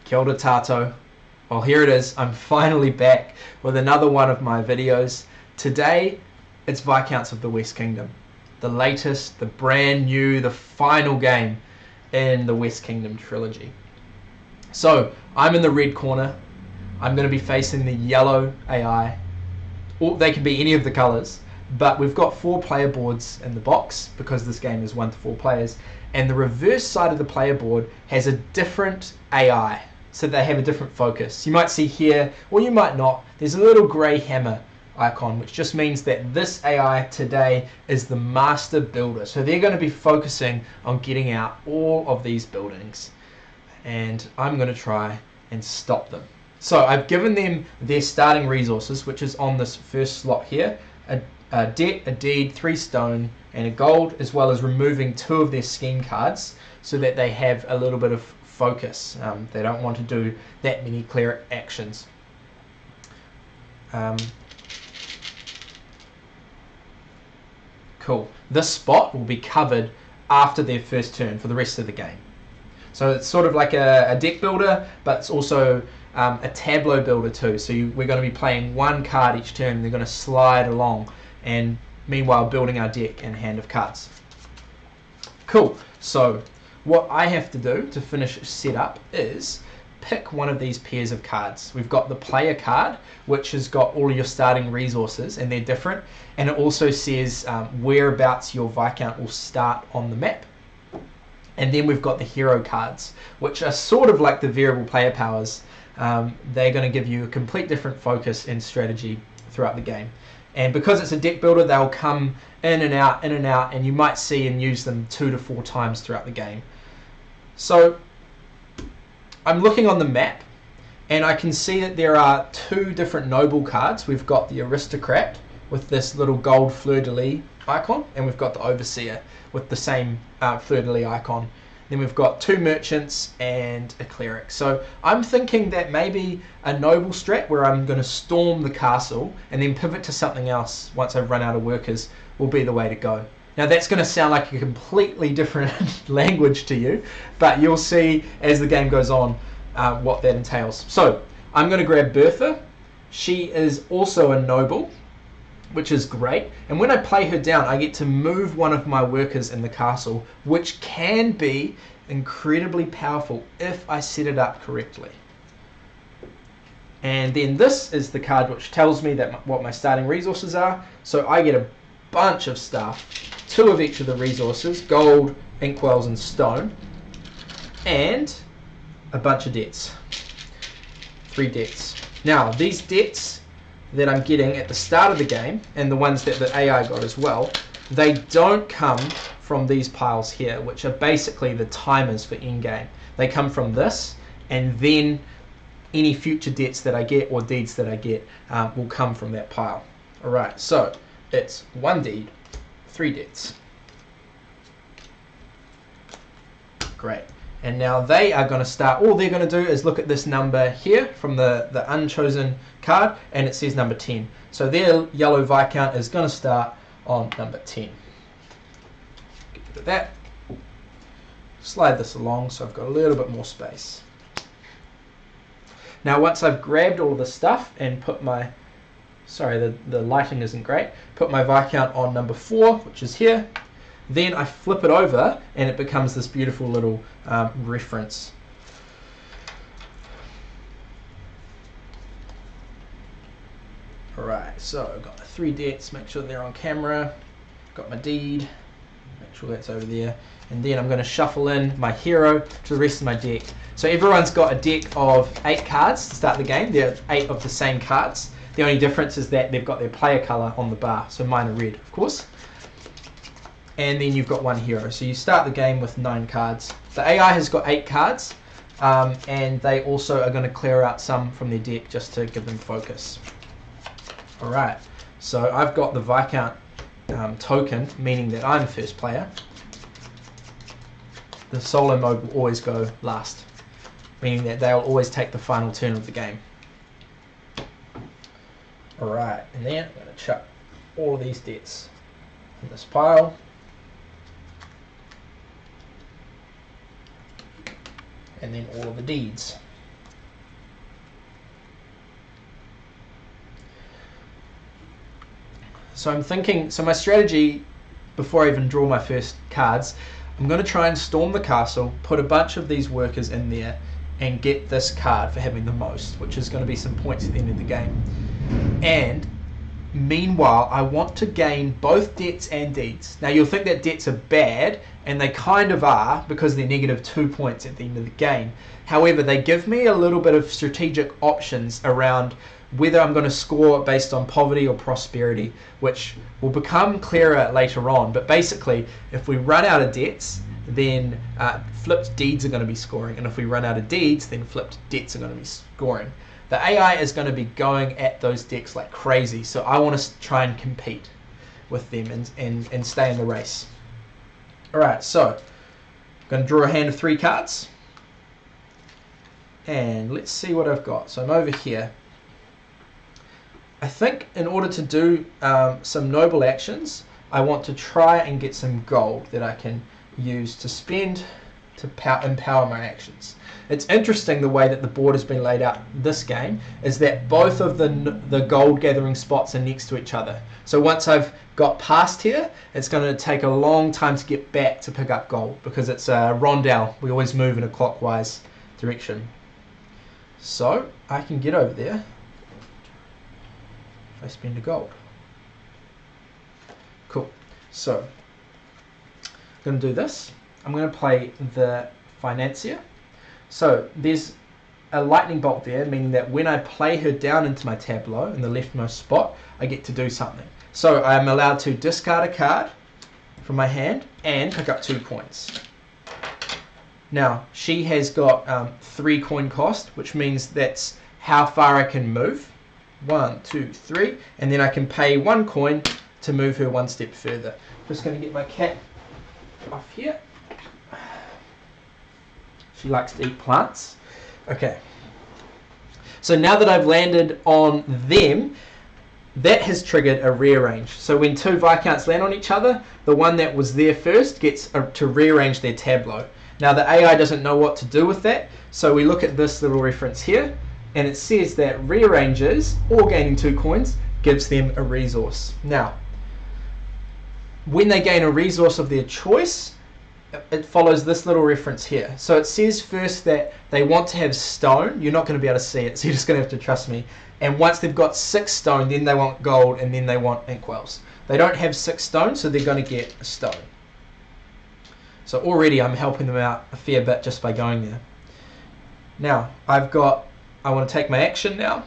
Kia ora tātou. Well, here it is. I'm finally back with another one of my videos. Today, it's Viscounts of the West Kingdom. The latest, the brand new, the final game in the West Kingdom trilogy. So, I'm in the red corner. I'm going to be facing the yellow AI. Or they can be any of the colours. But we've got 4 player boards in the box because this game is 1 to 4 players. And the reverse side of the player board has a different AI. So they have a different focus. You might see here, or you might not, there's a little grey hammer icon, which just means that this AI today is the master builder. So they're going to be focusing on getting out all of these buildings. And I'm going to try and stop them. So I've given them their starting resources, which is on this first slot here. A debt, a deed, 3 stone, and a gold, as well as removing 2 of their scheme cards so that they have a little bit of focus. They don't want to do that many clear actions. Cool. This spot will be covered after their first turn for the rest of the game. So it's sort of like a deck builder, but it's also a tableau builder too. So we're going to be playing 1 card each turn. They're going to slide along, and meanwhile building our deck and hand of cards. Cool. So what I have to do to finish setup is pick one of these pairs of cards. We've got the player card, which has got all of your starting resources, and they're different. And it also says whereabouts your Viscount will start on the map. And then we've got the hero cards, which are sort of like the variable player powers. They're going to give you a complete different focus and strategy throughout the game. And because it's a deck builder, they'll come in and out, and you might see and use them 2 to 4 times throughout the game. So I'm looking on the map, and I can see that there are 2 different noble cards. We've got the aristocrat with this little gold fleur-de-lis icon, and we've got the overseer with the same fleur-de-lis icon. Then we've got 2 merchants and a cleric. So I'm thinking that maybe a noble strat where I'm going to storm the castle and then pivot to something else once I've run out of workers will be the way to go. Now that's going to sound like a completely different language to you, but you'll see as the game goes on what that entails. So I'm going to grab Bertha. She is also a noble, which is great. And when I play her down, I get to move one of my workers in the castle, which can be incredibly powerful if I set it up correctly. And then this is the card which tells me that what my starting resources are. So I get a bunch of stuff, 2 of each of the resources, gold, inkwells, and stone, and a bunch of debts, 3 debts. Now these debts that I'm getting at the start of the game, and the ones that the AI got as well, they don't come from these piles here, which are basically the timers for endgame. They come from this, and then any future debts that I get or deeds that I get will come from that pile. Alright, so it's 1 deed, 3 debts. Great. And now they are going to start, all they're going to do is look at this number here from the unchosen card, and it says number 10. So their yellow Viscount is going to start on number 10. Get rid of that. Slide this along so I've got a little bit more space. Now once I've grabbed all the stuff and put my, sorry the lighting isn't great, put my Viscount on number 4, which is here. Then I flip it over and it becomes this beautiful little reference. Alright, so I've got the 3 debts, make sure they're on camera. Got my deed, make sure that's over there. And then I'm going to shuffle in my hero to the rest of my deck. So everyone's got a deck of 8 cards to start the game. They're 8 of the same cards. The only difference is that they've got their player colour on the bar. So mine are red, of course. And then you've got 1 hero. So you start the game with 9 cards. The AI has got 8 cards, and they also are going to clear out some from their deck just to give them focus. Alright, so I've got the Viscount token, meaning that I'm first player. The solo mode will always go last, meaning that they'll always take the final turn of the game. Alright, and then I'm going to chuck all of these debts in this pile. And then all of the deeds. So I'm thinking, so my strategy, before I even draw my first cards, I'm going to try and storm the castle, put a bunch of these workers in there, and get this card for having the most, which is going to be some points at the end of the game. And meanwhile, I want to gain both debts and deeds. Now you'll think that debts are bad, and they kind of are, because they're -2 points at the end of the game. However, they give me a little bit of strategic options around whether I'm going to score based on poverty or prosperity, which will become clearer later on. But basically, if we run out of debts, then flipped deeds are going to be scoring, and if we run out of deeds, then flipped debts are going to be scoring. The AI is going to be going at those decks like crazy, so I want to try and compete with them and stay in the race. Alright, so I'm going to draw a hand of 3 cards, and let's see what I've got. So I'm over here. I think in order to do some noble actions, I want to try and get some gold that I can use to spend to empower my actions. It's interesting the way that the board has been laid out this game is that both of the gold gathering spots are next to each other. So once I've got past here, it's going to take a long time to get back to pick up gold because it's a rondel. We always move in a clockwise direction. So I can get over there if I spend a gold. Cool. So I'm going to do this. I'm going to play the financier. So there's a lightning bolt there, meaning that when I play her down into my tableau in the leftmost spot, I get to do something. So I'm allowed to discard a card from my hand and pick up 2 coins. Now she has got 3 coin cost, which means that's how far I can move. 1, 2, 3, and then I can pay 1 coin to move her 1 step further. Just going to get my cat off here. She likes to eat plants. Okay. So now that I've landed on them, that has triggered a rearrange. So when 2 Viscounts land on each other, the one that was there first gets to rearrange their tableau. Now the AI doesn't know what to do with that, so we look at this little reference here, and it says that rearranges, or gaining 2 coins, gives them a resource. Now, when they gain a resource of their choice, it follows this little reference here. So it says first that they want to have stone. You're not going to be able to see it, so you're just going to have to trust me. And once they've got 6 stone, then they want gold, and then they want inkwells. They don't have 6 stone, so they're going to get a stone. So already I'm helping them out a fair bit just by going there. Now, I want to take my action now.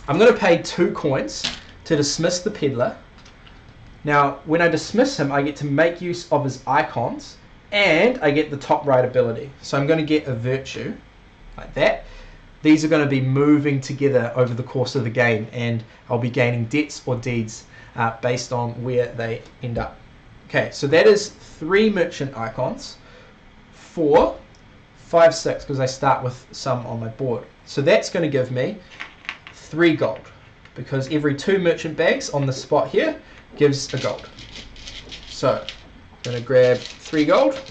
I'm going to pay 2 coins to dismiss the peddler. Now, when I dismiss him, I get to make use of his icons, and I get the top right ability. So I'm going to get a virtue, like that. These are going to be moving together over the course of the game, and I'll be gaining debts or deeds based on where they end up. Okay, so that is 3 merchant icons, 4, 5, 6, because I start with some on my board. So that's going to give me 3 gold, because every 2 merchant bags on the spot here gives a gold. So I'm going to grab 3 gold.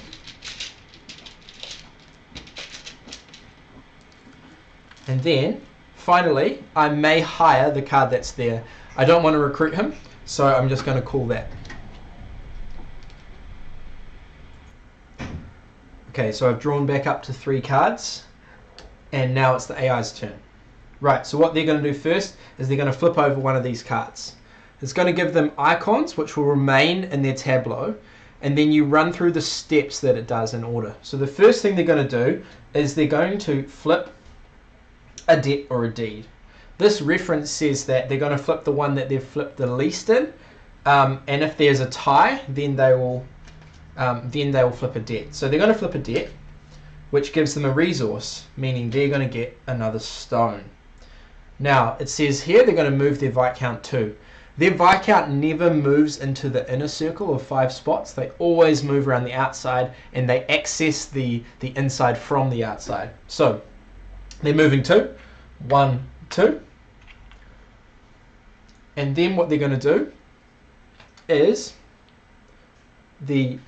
And then finally I may hire the card that's there. I don't want to recruit him, so I'm just going to call that. Okay, so I've drawn back up to 3 cards, and now it's the AI's turn. Right, so what they're going to do first is they're going to flip over one of these cards. It's going to give them icons which will remain in their tableau, and then you run through the steps that it does in order. So the first thing they're going to do is they're going to flip a debt or a deed. This reference says that they're going to flip the one that they've flipped the least in, and if there's a tie, then they will flip a debt. So they're going to flip a debt, which gives them a resource, meaning they're going to get another stone. Now it says here they're going to move their Viscount too. Their Viscount never moves into the inner circle of 5 spots. They always move around the outside, and they access the inside from the outside. So they're moving 2, 1, 2. And then what they're going to do is the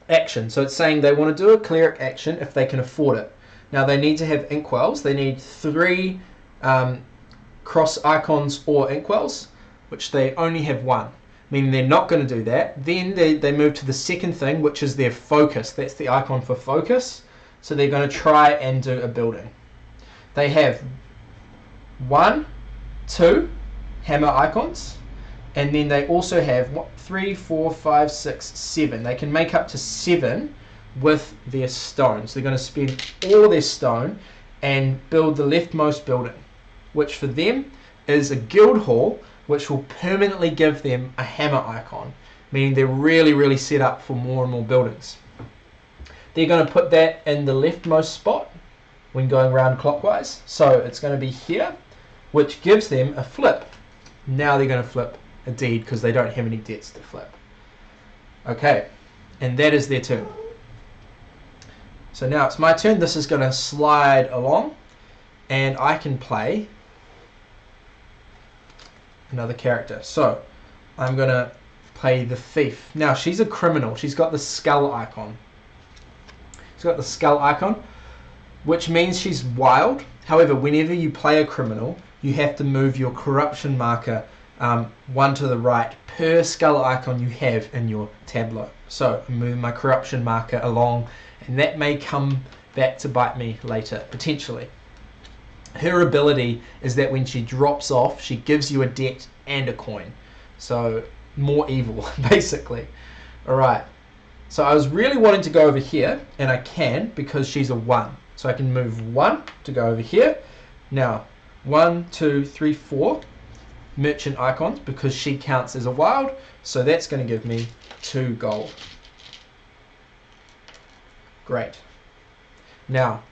action. So it's saying they want to do a cleric action if they can afford it. Now they need to have inkwells. They need 3 cross icons or inkwells, which they only have one, meaning they're not going to do that. Then they move to the second thing, which is their focus. That's the icon for focus. So they're going to try and do a building. They have 1, 2 hammer icons, and then they also have 3, 4, 5, 6, 7. They can make up to 7 with their stones. They're going to spend all their stone and build the leftmost building, which for them is a guild hall, which will permanently give them a hammer icon, meaning they're really set up for more and more buildings. They're going to put that in the leftmost spot when going round clockwise, so it's going to be here, which gives them a flip. Now they're going to flip a deed because they don't have any debts to flip. Okay, and that is their turn. So now it's my turn. This is going to slide along, and I can play another character. So I'm going to play the thief. Now she's a criminal. She's got the skull icon. She's got the skull icon, which means she's wild. However, whenever you play a criminal, you have to move your corruption marker one to the right per skull icon you have in your tableau. So I'm moving my corruption marker along, and that may come back to bite me later, potentially. Her ability is that when she drops off, she gives you a debt and a coin. So more evil, basically. Alright, so I was really wanting to go over here, and I can because she's a 1. So I can move 1 to go over here. Now, 1, 2, 3, 4 merchant icons because she counts as a wild. So that's going to give me 2 gold. Great. Now,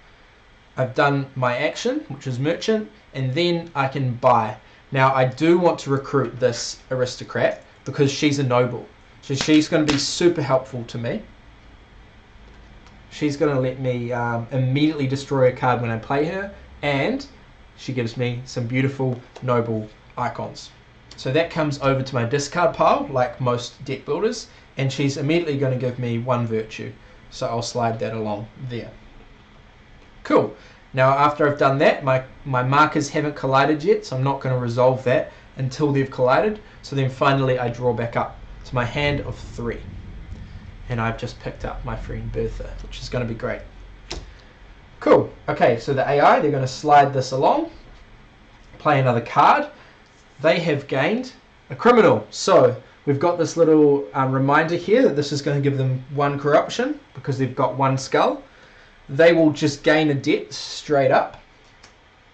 I've done my action, which is merchant, and then I can buy. Now, I do want to recruit this aristocrat because she's a noble. So she's going to be super helpful to me. She's going to let me immediately destroy a card when I play her, and she gives me some beautiful noble icons. So that comes over to my discard pile, like most deck builders, and she's immediately going to give me 1 virtue. So I'll slide that along there. Cool. Now after I've done that, my markers haven't collided yet, so I'm not going to resolve that until they've collided. So then finally I draw back up to my hand of 3. And I've just picked up my friend Bertha, which is going to be great. Cool. Okay, so the AI, they're going to slide this along, play another card. They have gained a criminal. So we've got this little reminder here that this is going to give them 1 corruption because they've got 1 skull. They will just gain a debt straight up,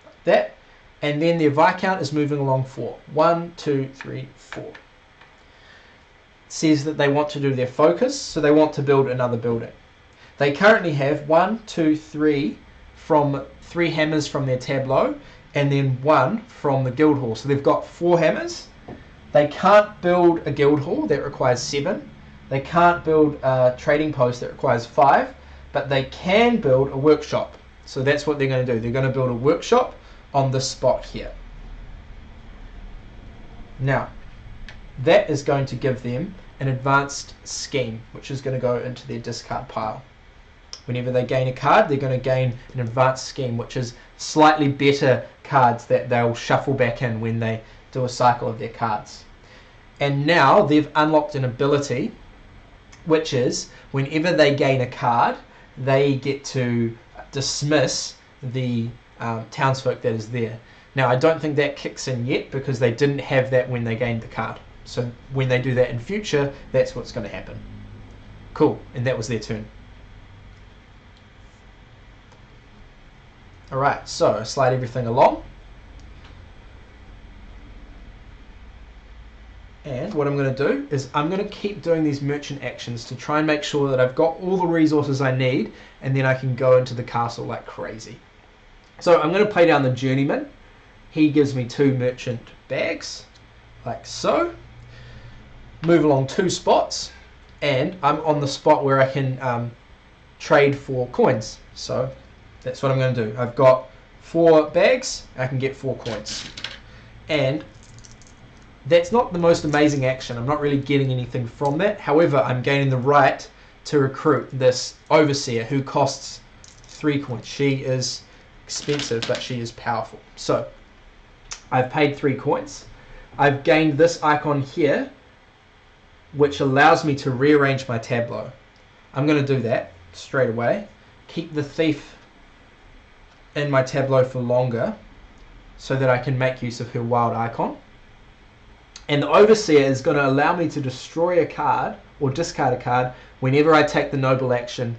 like that, and then their Viscount is moving along 4. 1, 2, 3, 4. It says that they want to do their focus, so they want to build another building. They currently have 1, 2, 3 from 3 hammers from their tableau, and then 1 from the guild hall. So they've got 4 hammers. They can't build a guild hall, that requires 7. They can't build a trading post, that requires 5. But they can build a workshop. So that's what they're going to do. They're going to build a workshop on this spot here. Now, that is going to give them an advanced scheme, which is going to go into their discard pile. Whenever they gain a card, they're going to gain an advanced scheme, which is slightly better cards that they'll shuffle back in when they do a cycle of their cards. And now they've unlocked an ability, which is whenever they gain a card, they get to dismiss the townsfolk that is there. Now, I don't think that kicks in yet because they didn't have that when they gained the card. So when they do that in future, that's what's going to happen. Cool, and that was their turn. Alright, so I slide everything along. And what I'm going to do is I'm going to keep doing these merchant actions to try and make sure that I've got all the resources I need, and then I can go into the castle like crazy. So I'm going to play down the journeyman. He gives me 2 merchant bags, like so. Move along 2 spots, and I'm on the spot where I can trade for coins. So that's what I'm going to do. I've got 4 bags, I can get 4 coins. And that's not the most amazing action. I'm not really getting anything from that. However, I'm gaining the right to recruit this overseer who costs 3 coins. She is expensive, but she is powerful. So I've paid 3 coins. I've gained this icon here, which allows me to rearrange my tableau. I'm going to do that straight away. Keep the thief in my tableau for longer so that I can make use of her wild icon. And the overseer is going to allow me to destroy a card or discard a card whenever I take the noble action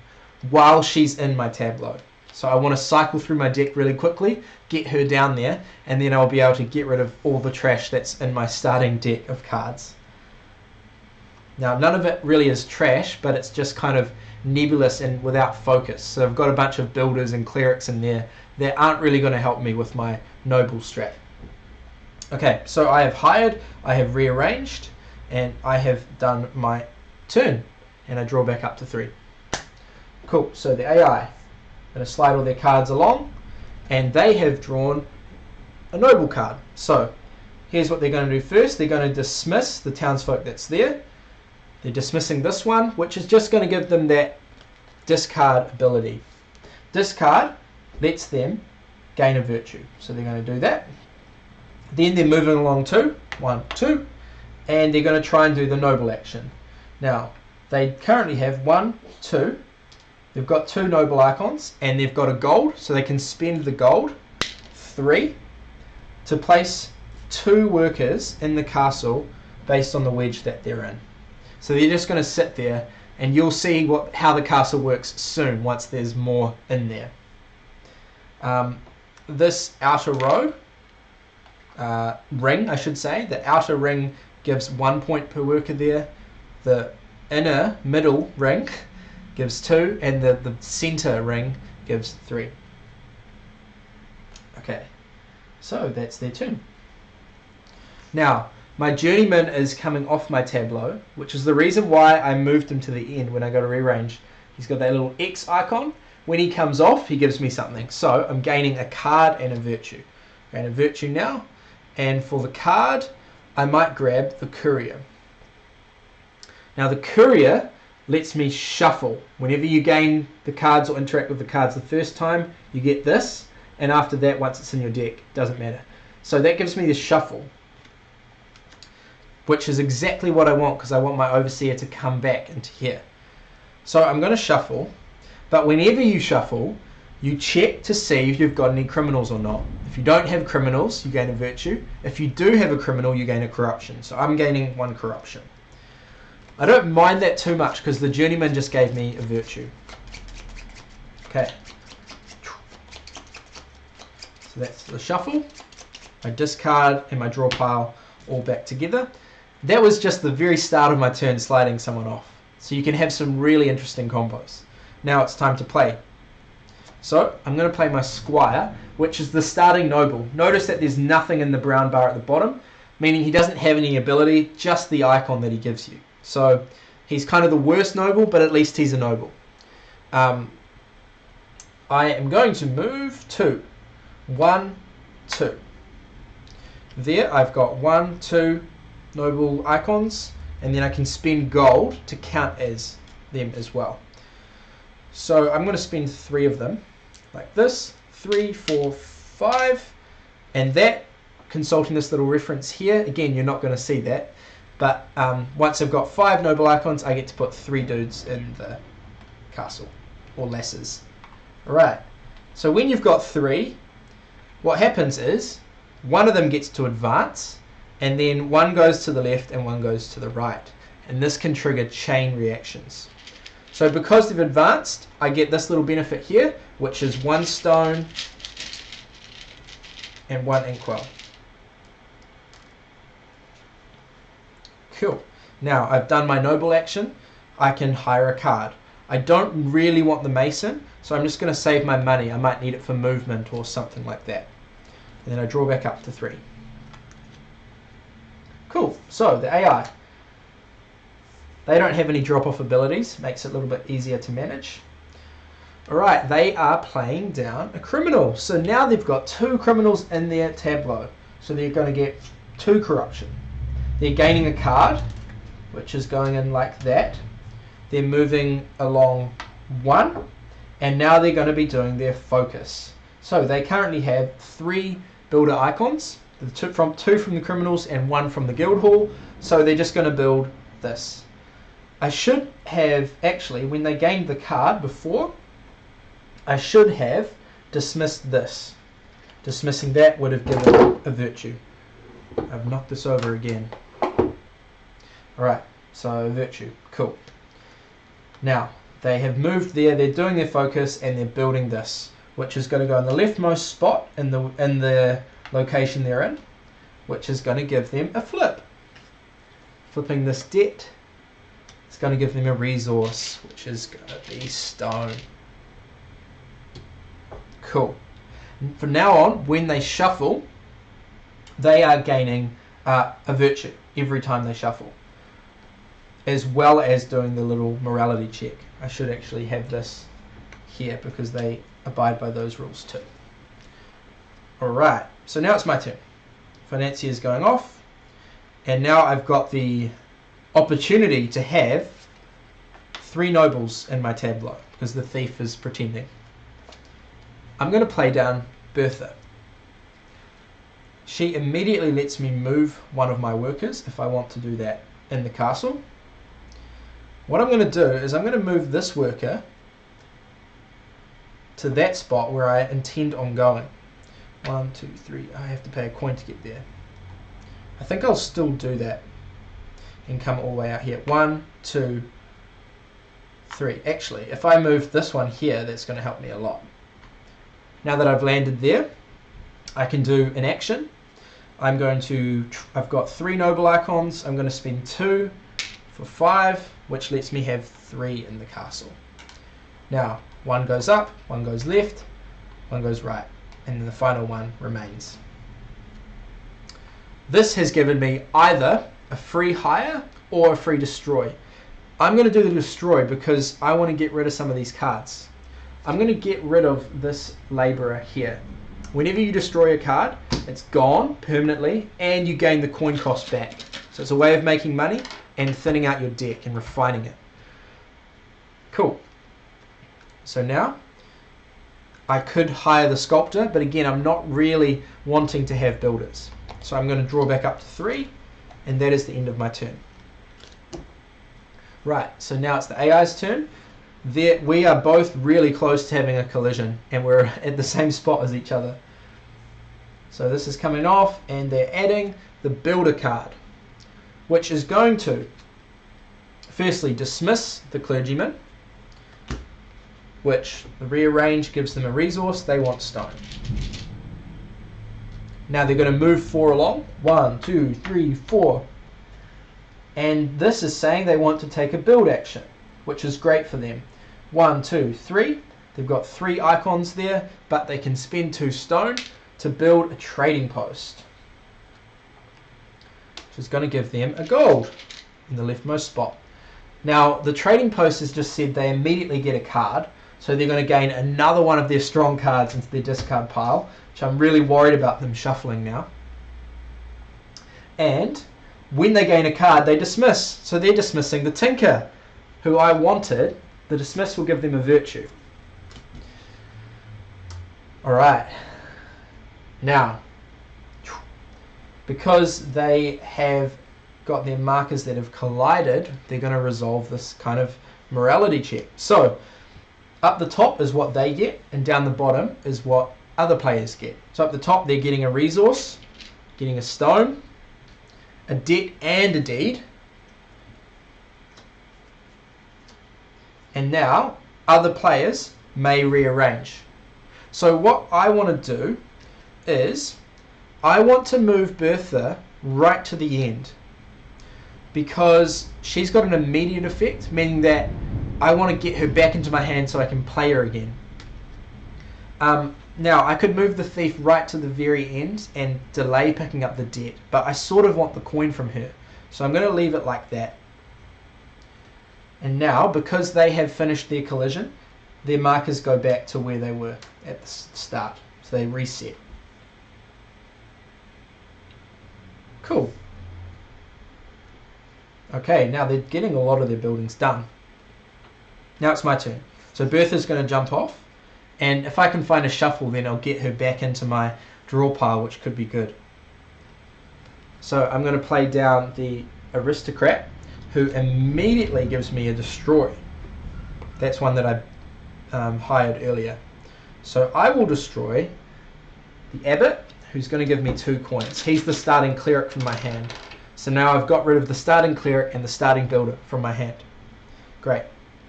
while she's in my tableau. So I want to cycle through my deck really quickly, get her down there, and then I'll be able to get rid of all the trash that's in my starting deck of cards. Now, none of it really is trash, but it's just kind of nebulous and without focus. So I've got a bunch of builders and clerics in there that aren't really going to help me with my noble strat. Okay, so I have hired, I have rearranged, and I have done my turn, and I draw back up to 3. Cool, so the AI, going to slide all their cards along, and they have drawn a noble card. So here's what they're going to do first. They're going to dismiss the townsfolk that's there. They're dismissing this one, which is just going to give them that discard ability. Discard lets them gain a virtue, so they're going to do that. Then they're moving along to 1, 2, and they're going to try and do the noble action. Now, they currently have 1, 2. They've got 2 noble icons, and they've got a gold, so they can spend the gold, 3, to place 2 workers in the castle based on the wedge that they're in. So they're just going to sit there, and you'll see how the castle works soon once there's more in there. This outer row, ring I should say, the outer ring gives 1 point per worker there. The inner middle ring gives 2, and the center ring gives 3. Okay, so that's their turn. Now, my journeyman is coming off my tableau, which is the reason why I moved him to the end when I go to rearrange. He's got that little X icon. When he comes off, he gives me something. So I'm gaining a card and a virtue. Gain a virtue now, and for the card, I might grab the courier. Now the courier lets me shuffle. Whenever you gain the cards or interact with the cards the first time, you get this, and after that, once it's in your deck, it doesn't matter. So that gives me the shuffle, which is exactly what I want, because I want my overseer to come back into here. So I'm going to shuffle, but whenever you shuffle, you check to see if you've got any criminals or not. If you don't have criminals, you gain a virtue. If you do have a criminal, you gain a corruption. So I'm gaining 1 corruption. I don't mind that too much because the journeyman just gave me a virtue. Okay. So that's the shuffle. My discard and my draw pile all back together. That was just the very start of my turn sliding someone off. So you can have some really interesting combos. Now it's time to play. So I'm going to play my squire, which is the starting noble. Notice that there's nothing in the brown bar at the bottom, meaning he doesn't have any ability, just the icon that he gives you. So he's kind of the worst noble, but at least he's a noble. I am going to move 2. 1, 2. There I've got 1, 2 noble icons, and then I can spend gold to count as them as well. So I'm going to spend 3 of them, like this, 3, 4, 5, and that, consulting this little reference here, again, you're not going to see that, but once I've got 5 noble icons, I get to put 3 dudes in the castle, or lasses. Alright, so when you've got 3, what happens is, one of them gets to advance, and then one goes to the left and one goes to the right, and this can trigger chain reactions. So because they've advanced, I get this little benefit here, which is 1 stone and 1 inkwell. Cool. Now I've done my noble action. I can hire a card. I don't really want the mason, so I'm just going to save my money. I might need it for movement or something like that. And then I draw back up to 3. Cool. So the AI. They don't have any drop-off abilities, makes it a little bit easier to manage. Alright, they are playing down a criminal. So now they've got 2 criminals in their tableau. So they're going to get 2 corruption. They're gaining a card, which is going in like that. They're moving along 1, and now they're going to be doing their focus. So they currently have 3 builder icons, two from the criminals and one from the guild hall. So they're just going to build this. I should have actually, when they gained the card before, I should have dismissed this. Dismissing that would have given a virtue. I've knocked this over again. Alright, so virtue, cool. Now, they have moved there, they're doing their focus, and they're building this, which is going to go in the leftmost spot in the location they're in, which is going to give them a flip. Flipping this debt, it's going to give them a resource, which is going to be stone. Cool. And from now on, when they shuffle, they are gaining a virtue every time they shuffle, as well as doing the little morality check. I should actually have this here because they abide by those rules too. Alright, so now it's my turn. Financier is going off, and now I've got the opportunity to have 3 nobles in my tableau because the thief is pretending. I'm going to play down Bertha. She immediately lets me move one of my workers if I want to do that in the castle. What I'm going to do is I'm going to move this worker to that spot where I intend on going. 1, 2, 3. I have to pay a coin to get there. I think I'll still do that and come all the way out here. 1, 2, 3. Actually, if I move this one here, that's going to help me a lot. Now that I've landed there, I can do an action. I've got 3 noble icons. I'm going to spend 2 for 5, which lets me have 3 in the castle. Now, 1 goes up, 1 goes left, 1 goes right, and then the final one remains. This has given me either a free hire or a free destroy. I'm going to do the destroy because I want to get rid of some of these cards. I'm going to get rid of this labourer here. Whenever you destroy a card, it's gone permanently and you gain the coin cost back. So it's a way of making money and thinning out your deck and refining it. Cool. So now I could hire the sculptor, but again, I'm not really wanting to have builders. So I'm going to draw back up to 3, and that is the end of my turn. Right, so now it's the AI's turn. We are both really close to having a collision, and we're at the same spot as each other. So this is coming off, and they're adding the builder card, which is going to firstly dismiss the clergyman, which the rearrange gives them a resource. They want stone. Now they're going to move 4 along. 1, 2, 3, 4. And this is saying they want to take a build action, which is great for them. 1, 2, 3. They've got 3 icons there, but they can spend 2 stone to build a trading post, which is going to give them a gold in the leftmost spot. Now the trading post has just said they immediately get a card, so they're going to gain another one of their strong cards into their discard pile, which I'm really worried about them shuffling now. And when they gain a card, they dismiss. So they're dismissing the Tinker, who I wanted. The dismiss will give them a virtue. Alright. Now, because they have got their markers that have collided, they're going to resolve this kind of morality check. So, up the top is what they get, and down the bottom is what other players get. So up the top, they're getting a resource, getting a stone, a debt and a deed. And now, other players may rearrange. So what I want to do is, I want to move Bertha right to the end, because she's got an immediate effect, meaning that I want to get her back into my hand so I can play her again. Now, I could move the thief right to the very end and delay picking up the debt, but I sort of want the coin from her. So I'm going to leave it like that. And now, because they have finished their collision, their markers go back to where they were at the start. So they reset. Cool. Okay, now they're getting a lot of their buildings done. Now it's my turn. So Bertha's going to jump off, and if I can find a shuffle, then I'll get her back into my draw pile, which could be good. So I'm going to play down the aristocrat, who immediately gives me a destroy. That's one that I hired earlier. So I will destroy the abbot, who's going to give me 2 coins. He's the starting cleric from my hand. So now I've got rid of the starting cleric and the starting builder from my hand. Great.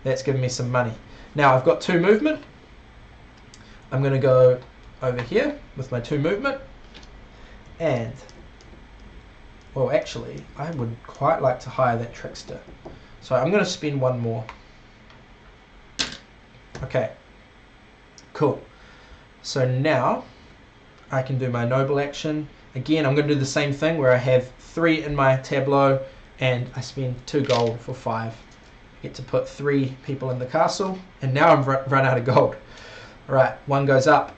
That's given me some money. Now I've got 2 movement. I'm going to go over here with my 2 movement. And, well, actually, I would quite like to hire that trickster. So I'm going to spend 1 more. Okay. Cool. So now I can do my noble action. Again, I'm going to do the same thing where I have 3 in my tableau and I spend 2 gold for 5. I get to put 3 people in the castle, and now I've run out of gold. Alright, 1 goes up,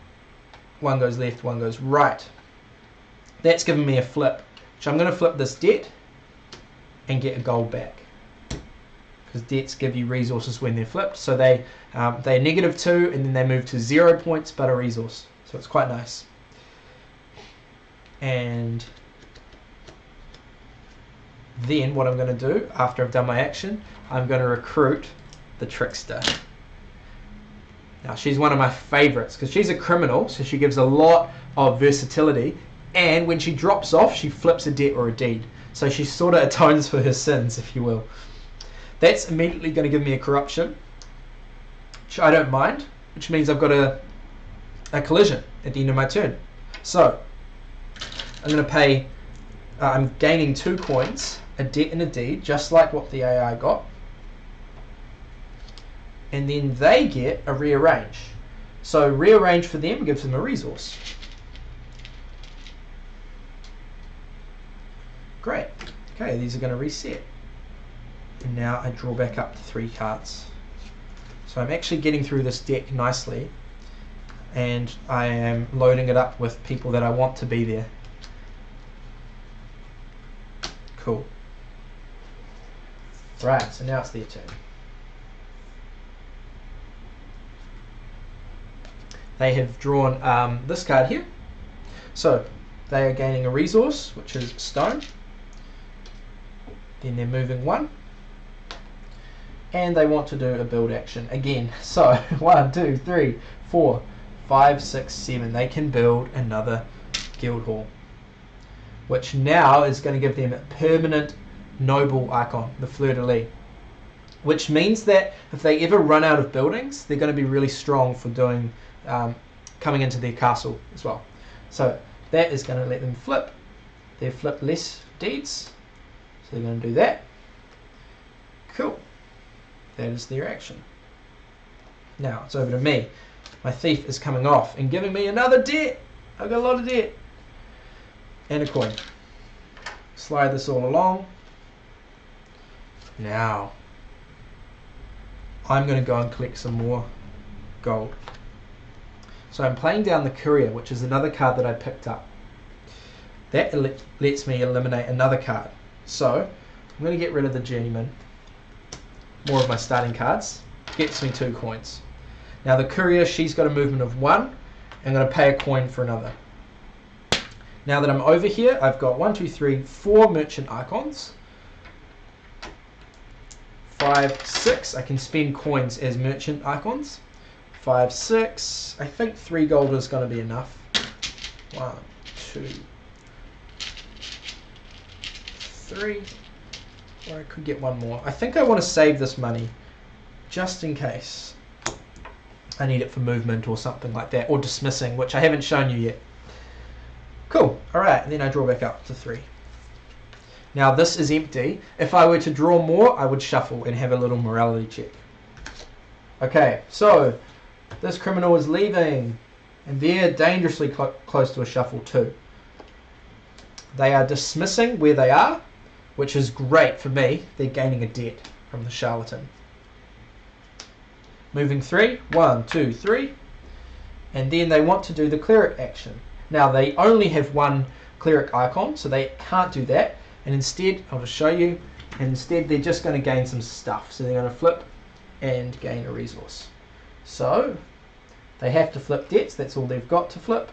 1 goes left, 1 goes right. That's given me a flip. So I'm going to flip this debt and get a gold back. Because debts give you resources when they're flipped. So they're -2 and then they move to 0 points but a resource. So it's quite nice. And then what I'm going to do after I've done my action, I'm going to recruit the trickster. Now she's one of my favorites because she's a criminal, so she gives a lot of versatility, and when she drops off she flips a debt or a deed, so she sort of atones for her sins, if you will. That's immediately going to give me a corruption, which I don't mind, which means I've got a collision at the end of my turn. So I'm going to pay, I'm gaining 2 coins, a debt and a deed, just like what the AI got. And then they get a rearrange. So rearrange for them gives them a resource. Great. Okay, these are going to reset. And now I draw back up to 3 cards. So I'm actually getting through this deck nicely, and I am loading it up with people that I want to be there. Cool. Right, so now it's their turn. They have drawn this card here. So they are gaining a resource, which is stone. Then they're moving 1. And they want to do a build action again. So 1, 2, 3, 4, 5, 6, 7. They can build another guild hall, which now is going to give them a permanent noble icon, the fleur-de-lis, which means that if they ever run out of buildings, they're going to be really strong for doing coming into their castle as well. So that is going to let them flip. They flip less deeds, so they're going to do that. Cool. That is their action. Now it's over to me. My thief is coming off and giving me another debt. I've got a lot of debt. And a coin. Slide this all along. Now I'm going to go and collect some more gold. So I'm playing down the courier, which is another card that I picked up. That lets me eliminate another card. So I'm going to get rid of the journeyman. More of my starting cards. Gets me 2 coins. Now the courier, she's got a movement of 1. I'm going to pay a coin for another. Now that I'm over here, I've got 1, 2, 3, 4 merchant icons. 5, 6. I can spend coins as merchant icons. 5, 6. I think 3 gold is going to be enough. 1, 2, 3. Or I could get 1 more. I think I want to save this money just in case I need it for movement or something like that, or dismissing, which I haven't shown you yet. Cool. Alright, and then I draw back up to 3. Now this is empty. If I were to draw more, I would shuffle and have a little morality check. Okay, so this criminal is leaving, and they're dangerously close to a shuffle too. They are dismissing where they are, which is great for me. They're gaining a debt from the charlatan. Moving 3, 1, 2, 3, and then they want to do the cleric action. Now they only have 1 cleric icon, so they can't do that, and instead, I'll just show you, and instead they're just going to gain some stuff. So they're going to flip and gain a resource. So they have to flip debts, that's all they've got to flip,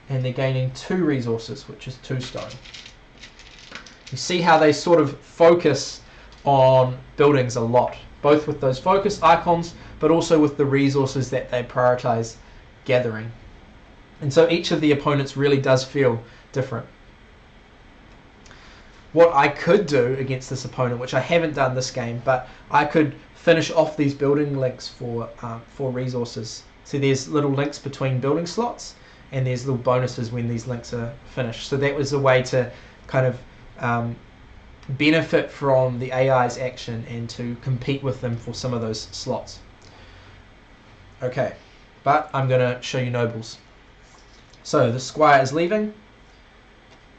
and they're gaining 2 resources, which is 2 stone. You see how they sort of focus on buildings a lot, both with those focus icons, but also with the resources that they prioritize gathering. And so each of the opponents really does feel different. What I could do against this opponent, which I haven't done this game, but I could finish off these building links for resources. So there's little links between building slots, and there's little bonuses when these links are finished. So that was a way to kind of benefit from the AI's action and to compete with them for some of those slots. Okay, but I'm going to show you nobles. So the squire is leaving,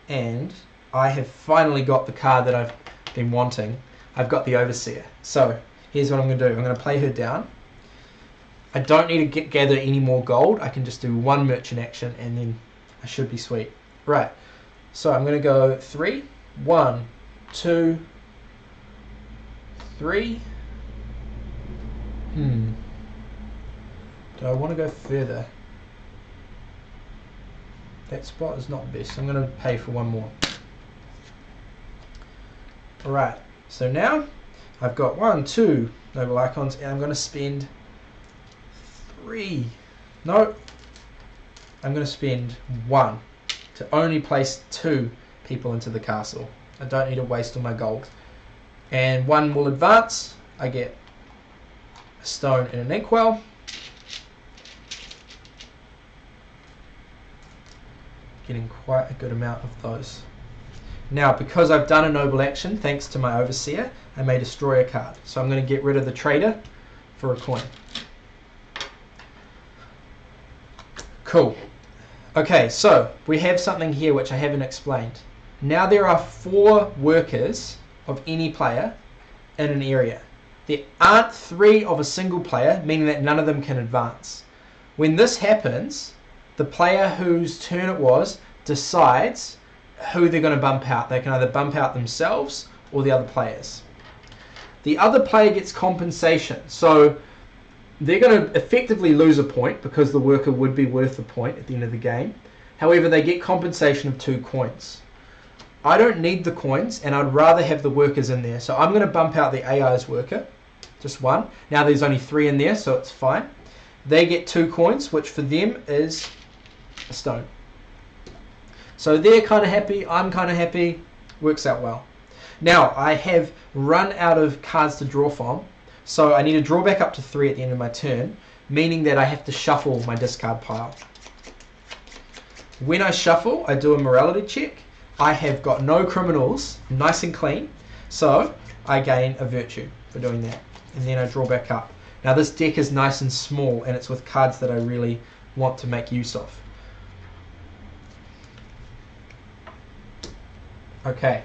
and I have finally got the card that I've been wanting. I've got the overseer. So here's what I'm going to do. I'm going to play her down. I don't need to gather any more gold. I can just do one merchant action and then I should be sweet. Right, so I'm going to go 3, 1, 2, 3. Do I want to go further? That spot is not best. I'm going to pay for one more. Alright, so now I've got 1, 2 noble icons, and I'm going to spend 3. No, I'm going to spend 1 to only place 2 people into the castle. I don't need to waste all my gold. And 1 will advance. I get a stone and an inkwell. Getting quite a good amount of those. Now, because I've done a noble action, thanks to my overseer, I may destroy a card. So I'm going to get rid of the trader for a coin. Cool. Okay, so we have something here which I haven't explained. Now there are 4 workers of any player in an area. There aren't 3 of a single player, meaning that none of them can advance. When this happens, the player whose turn it was decides who they're going to bump out. They can either bump out themselves or the other players. The other player gets compensation. So they're going to effectively lose a point because the worker would be worth a point at the end of the game. However, they get compensation of 2 coins. I don't need the coins, and I'd rather have the workers in there. So I'm going to bump out the AI's worker, just 1. Now there's only 3 in there, so it's fine. They get 2 coins, which for them is a stone. So they're kind of happy, I'm kind of happy, works out well. Now I have run out of cards to draw from, so I need to draw back up to 3 at the end of my turn, meaning that I have to shuffle my discard pile. When I shuffle, I do a morality check. I have got no criminals, nice and clean, so I gain a virtue for doing that, and then I draw back up. Now this deck is nice and small, and it's with cards that I really want to make use of. Okay,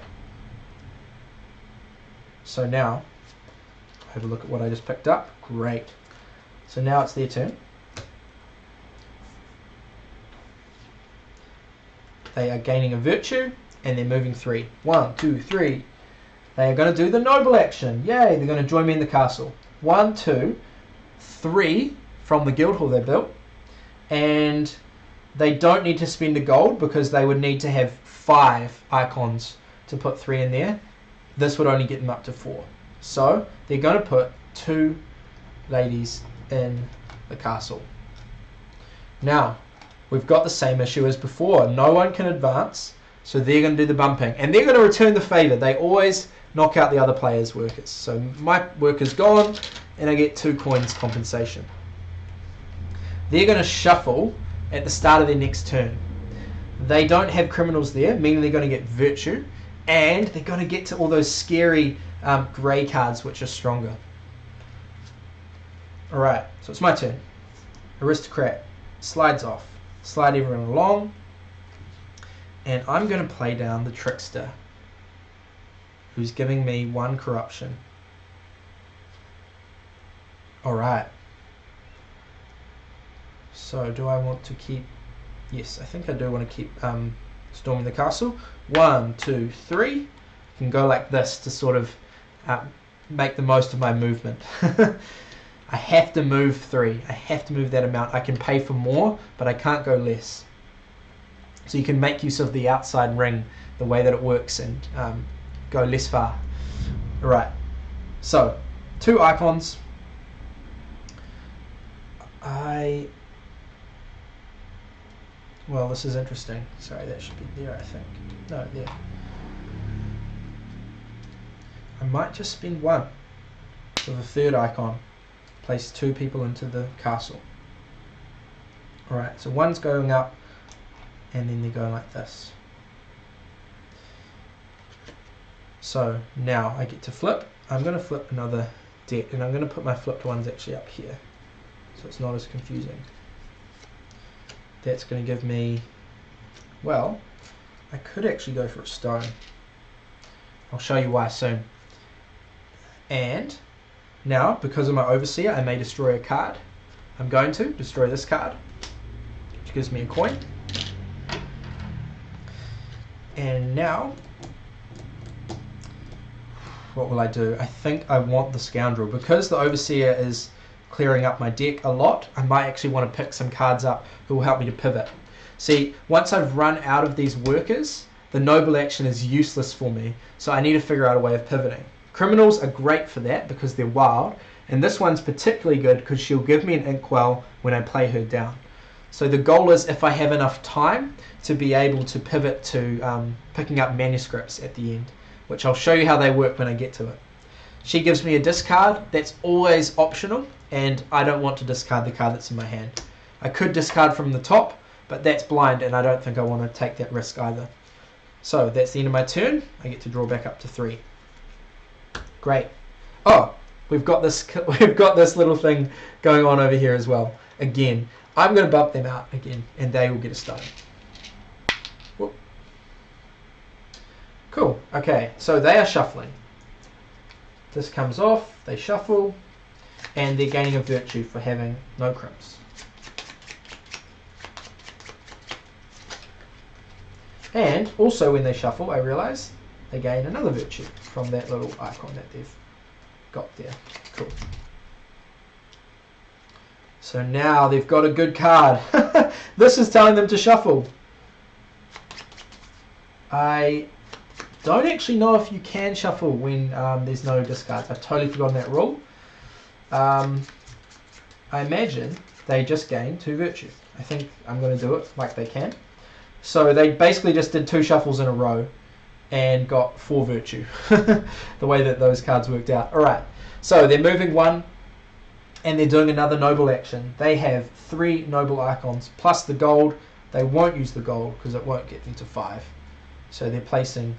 so now have a look at what I just picked up. Great. So now it's their turn. They are gaining a virtue and they're moving 3. 1, 2, 3. They are going to do the noble action. Yay, they're going to join me in the castle. 1, 2, 3 from the guild hall they built. And they don't need to spend a gold because they would need to have 5 icons to put 3 in there. This would only get them up to 4. So they're going to put 2 ladies in the castle. Now, we've got the same issue as before. No one can advance, so they're going to do the bumping. And they're going to return the favour. They always knock out the other player's workers. So my worker's gone, and I get 2 coins compensation. They're going to shuffle at the start of their next turn. They don't have criminals there, meaning they're going to get virtue, and they're going to get to all those scary grey cards which are stronger. Alright, so it's my turn. Aristocrat slides off. Slide everyone along, and I'm going to play down the trickster, who's giving me 1 corruption. Alright. So do I want to keep... Yes, I think I do want to keep storming the castle. 1, 2, 3. I can go like this to sort of make the most of my movement. I have to move 3. I have to move that amount. I can pay for more, but I can't go less. So you can make use of the outside ring, the way that it works in go less far. Alright, so 2 icons. Well, this is interesting. Sorry, that should be there, I think. No, there. I might just spend 1 with a 3rd icon. Place 2 people into the castle. Alright, so 1's going up, and then they're going like this. So now I get to flip. I'm going to flip another deck, and I'm going to put my flipped ones actually up here, so it's not as confusing. That's going to give me, well, I could actually go for a stone. I'll show you why soon. And now, because of my overseer, I may destroy a card. I'm going to destroy this card, which gives me a coin. And now, what will I do? I think I want the Scoundrel. Because the overseer is clearing up my deck a lot, I might actually want to pick some cards up who will help me to pivot. See, once I've run out of these workers, the noble action is useless for me, so I need to figure out a way of pivoting. Criminals are great for that because they're wild, and this one's particularly good because she'll give me an inkwell when I play her down. So the goal is, if I have enough time, to be able to pivot to picking up manuscripts at the end, which I'll show you how they work when I get to it. She gives me a discard. That's always optional, and I don't want to discard the card that's in my hand. I could discard from the top, but that's blind, and I don't think I want to take that risk either. So that's the end of my turn. I get to draw back up to 3. Great. Oh, we've got this little thing going on over here as well. Again, I'm going to bump them out again, and they will get a stone. Whoop. Cool. Okay, so they are shuffling. This comes off, they shuffle, and they're gaining a virtue for having no crimps. And also when they shuffle, I realise they gain another virtue from that little icon that they've got there. Cool. So now they've got a good card. This is telling them to shuffle. I don't actually know if you can shuffle when there's no discards. I've totally forgotten that rule. I imagine they just gain 2 virtue. I think I'm going to do it like they can. So they basically just did 2 shuffles in a row and got 4 virtue. The way that those cards worked out. Alright, so they're moving 1 and they're doing another noble action. They have 3 noble icons plus the gold. They won't use the gold because it won't get them to 5. So they're placing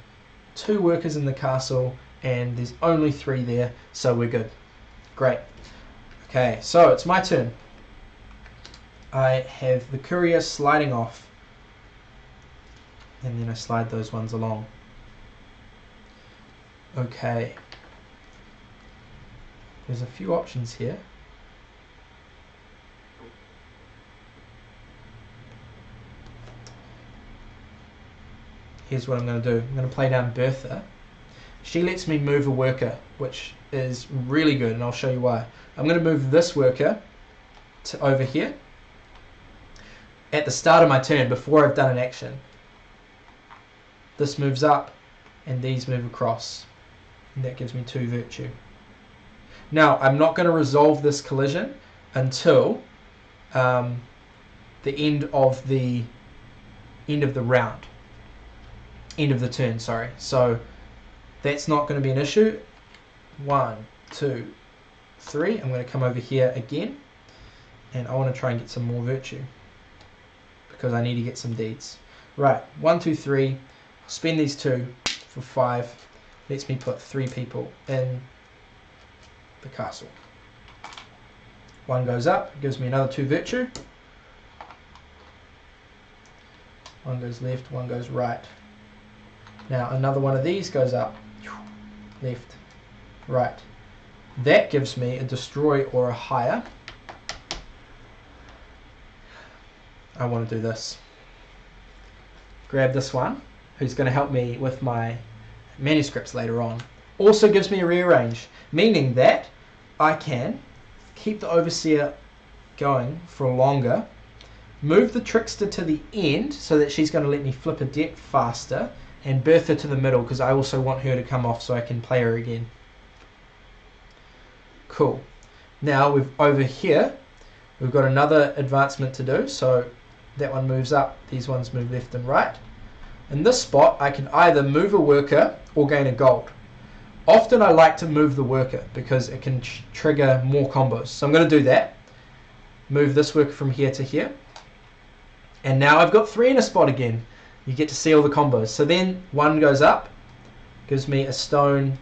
2 workers in the castle, and there's only 3 there, so we're good. Great. Okay, so it's my turn. I have the courier sliding off, and then I slide those ones along. Okay. There's a few options here. Here's what I'm going to do. I'm going to play down Bertha. She lets me move a worker, which is really good, and I'll show you why. I'm going to move this worker to over here at the start of my turn, before I've done an action. This moves up, and these move across, and that gives me 2 virtue. Now, I'm not going to resolve this collision until the end of the round. End of the turn, sorry. So that's not going to be an issue. 1, 2, 3. I'm going to come over here again, and I want to try and get some more virtue because I need to get some deeds. Right, 1, 2, 3. Spend these 2 for 5. Lets me put 3 people in the castle. 1 goes up, gives me another 2 virtue. 1 goes left, 1 goes right. Now another one of these goes up, left, right. That gives me a destroy or a hire. I want to do this. Grab this one, who's going to help me with my manuscripts later on. Also gives me a rearrange, meaning that I can keep the overseer going for longer, move the trickster to the end so that she's going to let me flip a deck faster, and Bertha to the middle because I also want her to come off so I can play her again. Cool. Now over here we've got another advancement to do, so that one moves up, these ones move left and right. In this spot I can either move a worker or gain a gold. Often I like to move the worker because it can trigger more combos. So I'm going to do that. Move this worker from here to here. And now I've got 3 in a spot again. You get to see all the combos. So then 1 goes up, gives me a stone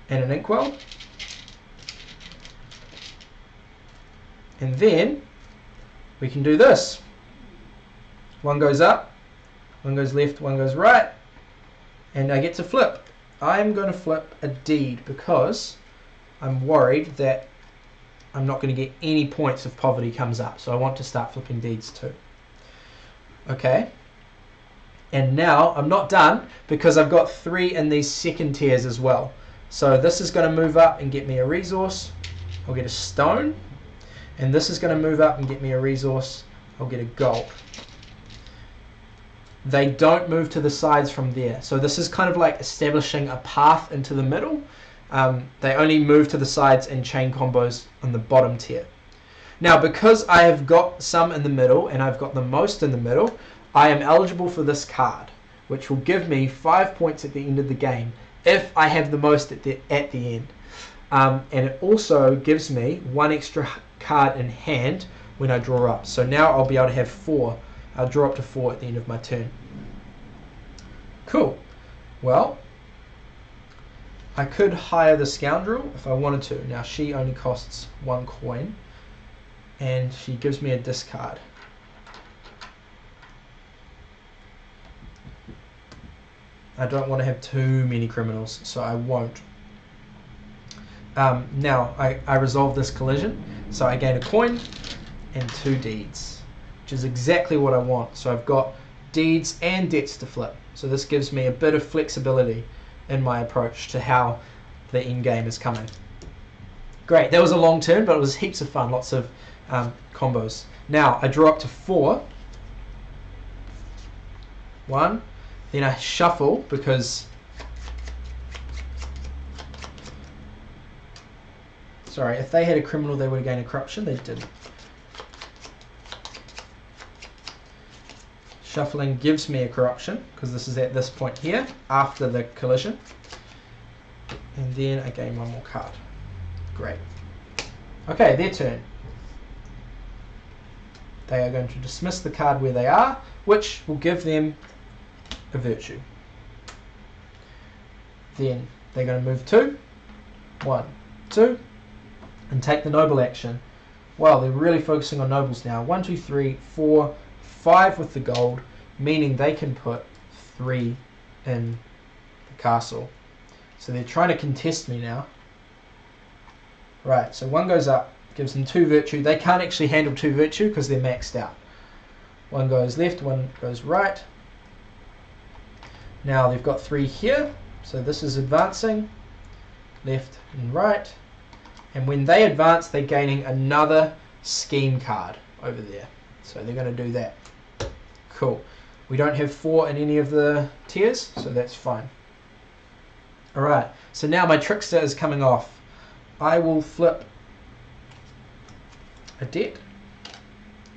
and an inkwell. And then we can do this. 1 goes up, 1 goes left, 1 goes right, and I get to flip. I'm going to flip a deed because I'm worried that I'm not going to get any points if poverty comes up. So I want to start flipping deeds too. Okay. And now I'm not done because I've got 3 in these second tiers as well. So this is going to move up and get me a resource. I'll get a stone. And this is going to move up and get me a resource. I'll get a gold. They don't move to the sides from there. So this is kind of like establishing a path into the middle. They only move to the sides and chain combos on the bottom tier. Now because I have got some in the middle and I've got the most in the middle, I am eligible for this card, which will give me 5 points at the end of the game if I have the most at the end. And it also gives me 1 extra card in hand when I draw up. So now I'll be able to have 4. I'll draw up to 4 at the end of my turn. Cool. Well, I could hire the scoundrel if I wanted to. Now she only costs 1 coin and she gives me a discard. I don't want to have too many criminals, so I won't. Now I resolve this collision, so I gain a coin and 2 deeds, which is exactly what I want. So I've got deeds and debts to flip, so this gives me a bit of flexibility in my approach to how the end game is coming. Great, that was a long turn, but it was heaps of fun, lots of combos. Now I draw up to 4. 1, then I shuffle because sorry, if they had a criminal they would have gained a corruption, they didn't. Shuffling gives me a corruption because this is at this point here after the collision, and then I gain 1 more card. Great. Okay, their turn. They are going to dismiss the card where they are, which will give them a virtue. Then they're going to move 2, 1, 2, and take the noble action. Wow, they're really focusing on nobles now. 1, 2, 3, 4, 5 with the gold, meaning they can put 3 in the castle. So they're trying to contest me now. Right, so 1 goes up, gives them 2 virtue. They can't actually handle 2 virtue because they're maxed out. 1 goes left, 1 goes right. Now they've got 3 here, so this is advancing, left and right. And when they advance, they're gaining another scheme card over there. So they're going to do that. Cool. We don't have 4 in any of the tiers, so that's fine. Alright, so now my trickster is coming off. I will flip a debt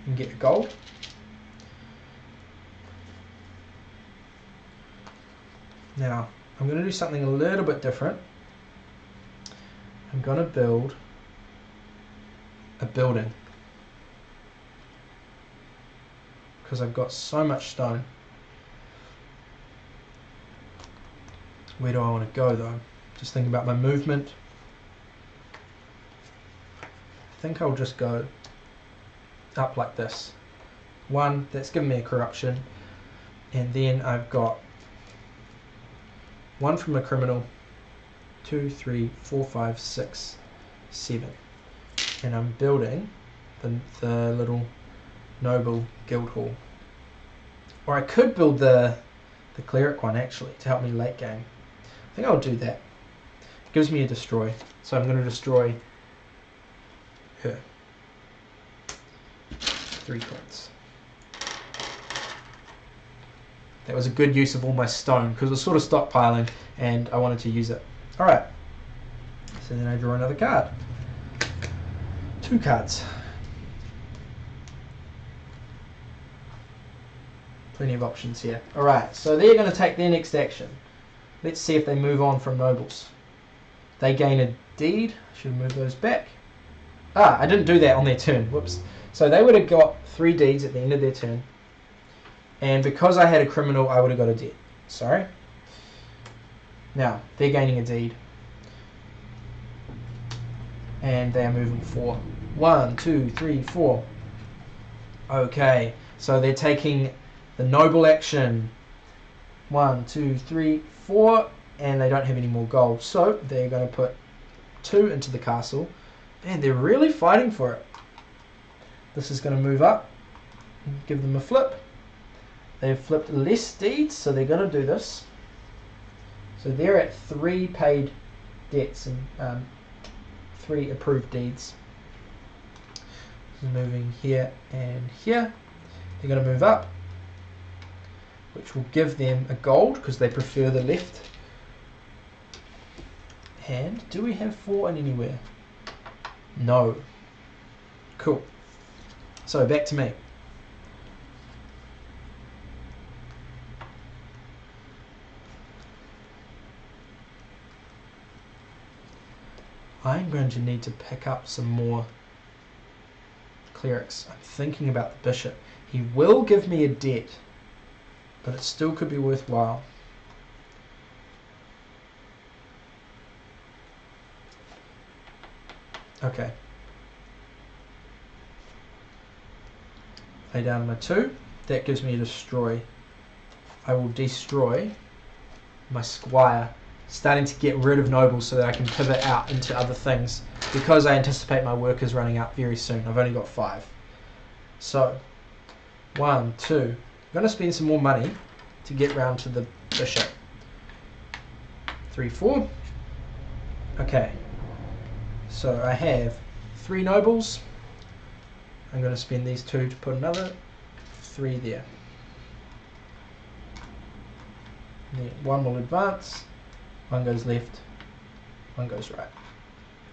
and get a gold. Now, I'm going to do something a little bit different. I'm going to build a building because I've got so much stone. Where do I want to go though? Just thinking about my movement. I think I'll just go up like this. 1, that's given me a corruption, and then I've got 1 from a criminal, 2, 3, 4, 5, 6, 7, and I'm building the little noble guild hall. Or I could build the cleric one actually to help me late game. I think I'll do that. It gives me a destroy, so I'm going to destroy her. 3 coins. That was a good use of all my stone because it was sort of stockpiling and I wanted to use it. Alright, so then I draw another card. 2 cards. Plenty of options here. Alright, so they're going to take their next action. Let's see if they move on from nobles. They gain a deed. I should move those back. I didn't do that on their turn. Whoops. So they would have got 3 deeds at the end of their turn. And because I had a criminal, I would have got a deed. Sorry. Now, they're gaining a deed. And they are moving 4. 1, 2, 3, 4. Okay, so they're taking the noble action. 1, 2, 3, 4. And they don't have any more gold. So they're going to put 2 into the castle. And they're really fighting for it. This is going to move up. Give them a flip. They've flipped less deeds, so they're going to do this. So they're at 3 paid debts and 3 approved deeds. So moving here and here. They're going to move up, which will give them a gold because they prefer the left hand. Do we have 4 in anywhere? No. Cool. So back to me. I'm going to need to pick up some more clerics. I'm thinking about the bishop. He will give me a debt, but it still could be worthwhile. Okay. Lay down my 2. That gives me a destroy. I will destroy my squire, starting to get rid of nobles so that I can pivot out into other things because I anticipate my workers running out very soon. I've only got 5. So, 1, 2. I'm going to spend some more money to get round to the bishop. 3, 4. Okay. So I have 3 nobles. I'm going to spend these 2 to put another 3 there. Then 1 will advance. 1 goes left. 1 goes right.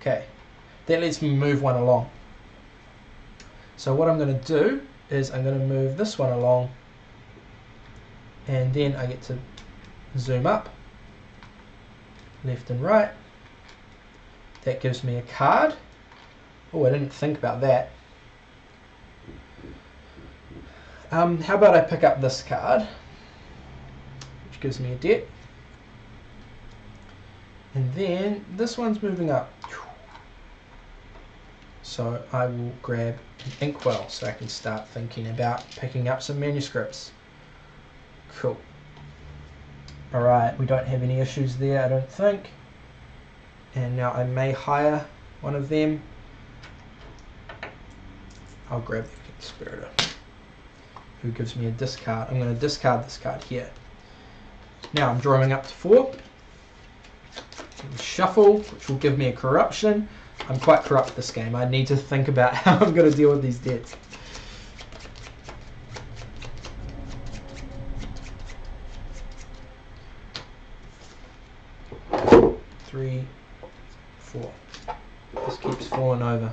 Okay. That lets me move 1 along. So what I'm going to do is I'm going to move this one along. And then I get to zoom up. Left and right. That gives me a card. Oh, I didn't think about that. How about I pick up this card, which gives me a debt. And then this one's moving up. So I will grab an inkwell so I can start thinking about picking up some manuscripts. Cool. Alright, we don't have any issues there, I don't think. And now I may hire one of them. I'll grab the conspirator, who gives me a discard. I'm going to discard this card here. Now I'm drawing up to 4. Shuffle, which will give me a corruption. I'm quite corrupt this game. I need to think about how I'm going to deal with these debts. Three, 4. This keeps falling over.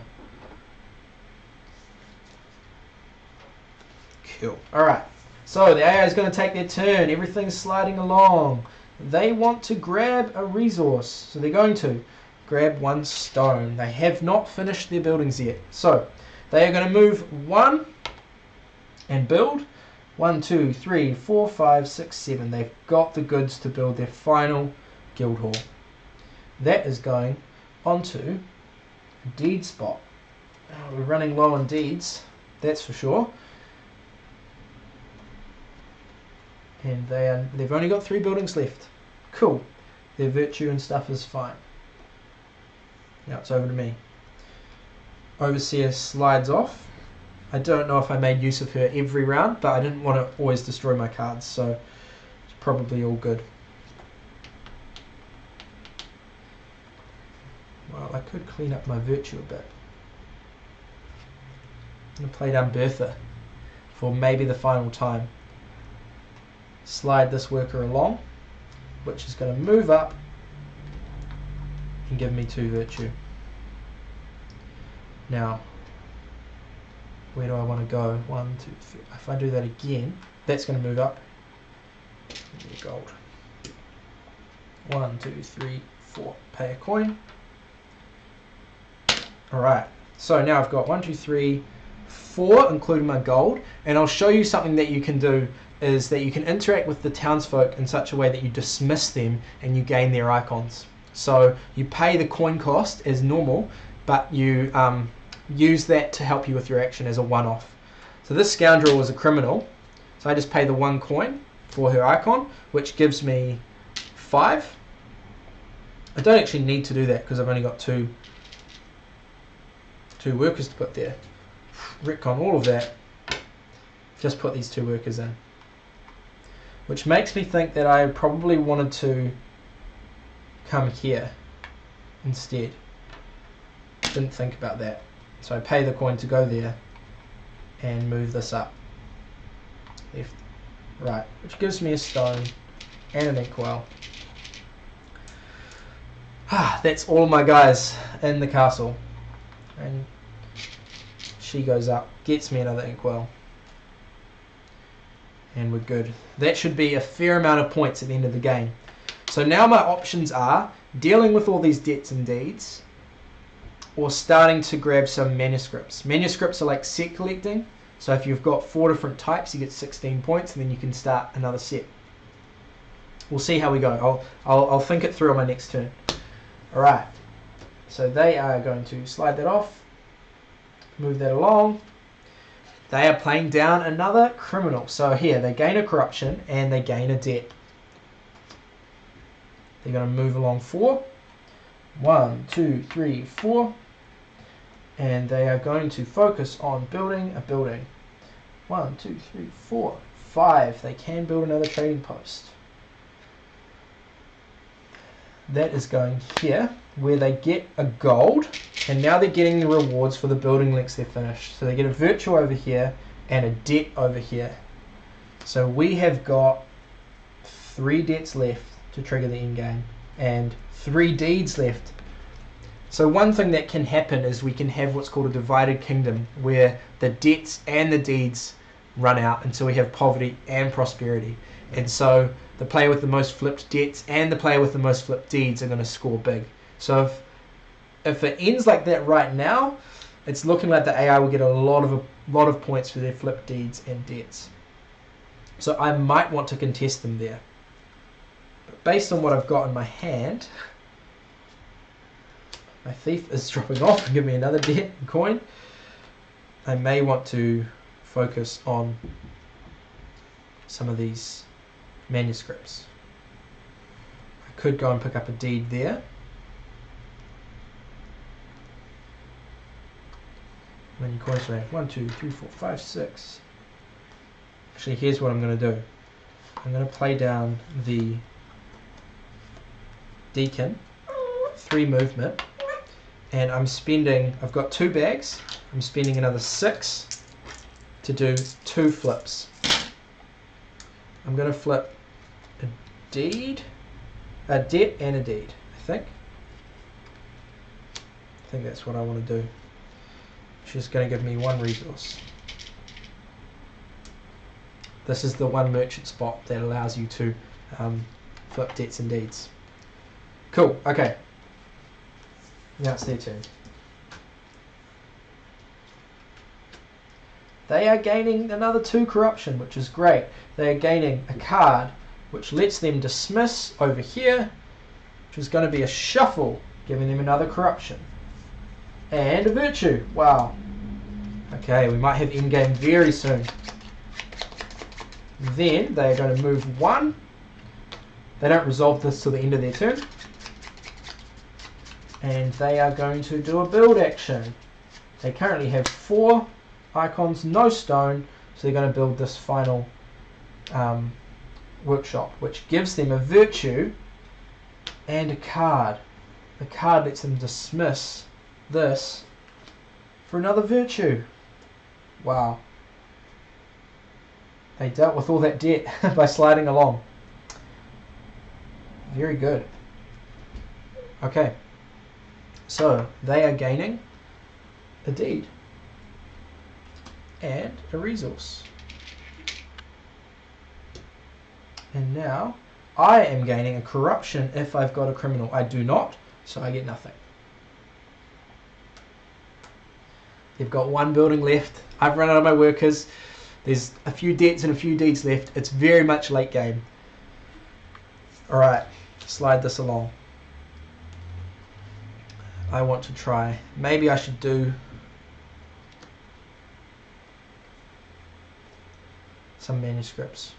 Cool. Alright, so the AI is going to take their turn. Everything's sliding along. They want to grab a resource. So they're going to grab 1 stone. They have not finished their buildings yet. So they are going to move 1 and build. 1, 2, 3, 4, 5, 6, 7. They've got the goods to build their final guild hall. That is going onto a deed spot. Oh, we're running low on deeds, that's for sure. And they've only got 3 buildings left. Cool. Their virtue and stuff is fine. Now it's over to me. Overseer slides off. I don't know if I made use of her every round, but I didn't want to always destroy my cards, so it's probably all good. Well, I could clean up my virtue a bit. I'm going to play down Bertha for maybe the final time. slide this worker along, which is going to move up and give me 2 virtue. Now, where do I want to go? 1, 2, 3. If I do that again, that's going to move up. Gold. 1, 2, 3, 4. Pay a coin. Alright, so now I've got 1, 2, 3, 4, including my gold. And I'll show you something that you can do, is that you can interact with the townsfolk in such a way that you dismiss them and you gain their icons. So you pay the coin cost as normal, but you use that to help you with your action as a one-off. So this scoundrel was a criminal, so I just pay the 1 coin for her icon, which gives me 5. I don't actually need to do that because I've only got two workers to put there. Retcon all of that, just put these 2 workers in, which makes me think that I probably wanted to come here instead. Didn't think about that, so I pay the coin to go there and move this up left, right, which gives me a stone and an inkwell. That's all my guys in the castle, and she goes up, gets me another inkwell, and we're good. That should be a fair amount of points at the end of the game. So now my options are dealing with all these debts and deeds, or starting to grab some manuscripts. Manuscripts are like set collecting, so if you've got 4 different types you get 16 points, and then you can start another set. We'll see how we go. I'll think it through on my next turn. Alright, so they are going to slide that off, move that along. They are playing down another criminal. So here they gain a corruption and they gain a debt. They're going to move along 4. 1, 2, 3, 4. And they are going to focus on building a building. 1, 2, 3, 4, 5. They can build another trading post. That is going here, where they get a gold, and now they're getting the rewards for the building links they finished. So they get a virtue over here and a debt over here. So we have got 3 debts left to trigger the end game and 3 deeds left. So one thing that can happen is we can have what's called a divided kingdom, where the debts and the deeds run out until we have poverty and prosperity. And so the player with the most flipped debts and the player with the most flipped deeds are going to score big. So if it ends like that right now, it's looking like the AI will get a lot of points for their flipped deeds and debts. So I might want to contest them there. But based on what I've got in my hand, my thief is dropping off and give me another debt and coin. I may want to focus on some of these manuscripts. I could go and pick up a deed there. How many coins do I have? 1, 2, 3, 4, 5, 6. Actually, here's what I'm going to do. I'm going to play down the deacon, 3 movement, and I've got 2 bags. I'm spending another 6 to do 2 flips. I'm going to flip a deed, a debt and a deed, I think that's what I want to do. She's going to give me 1 resource. This is the 1 merchant spot that allows you to flip debts and deeds. Cool, okay. Now it's their turn. They are gaining another 2 corruption, which is great. They are gaining a card, which lets them dismiss over here, which is going to be a shuffle, giving them another corruption. And a virtue. Wow. Okay, we might have endgame very soon. Then they are going to move 1. They don't resolve this till the end of their turn. And they are going to do a build action. They currently have 4 icons, no stone, so they're going to build this final workshop, which gives them a virtue and a card. The card lets them dismiss this for another virtue. Wow. They dealt with all that debt by sliding along. Very good. Okay. So they are gaining a deed and a resource. And now I am gaining a corruption if I've got a criminal. I do not, so I get nothing. They've got one building left. I've run out of my workers. There's a few debts and a few deeds left. It's very much late game. Alright, slide this along. I want to try. Maybe I should do some manuscripts.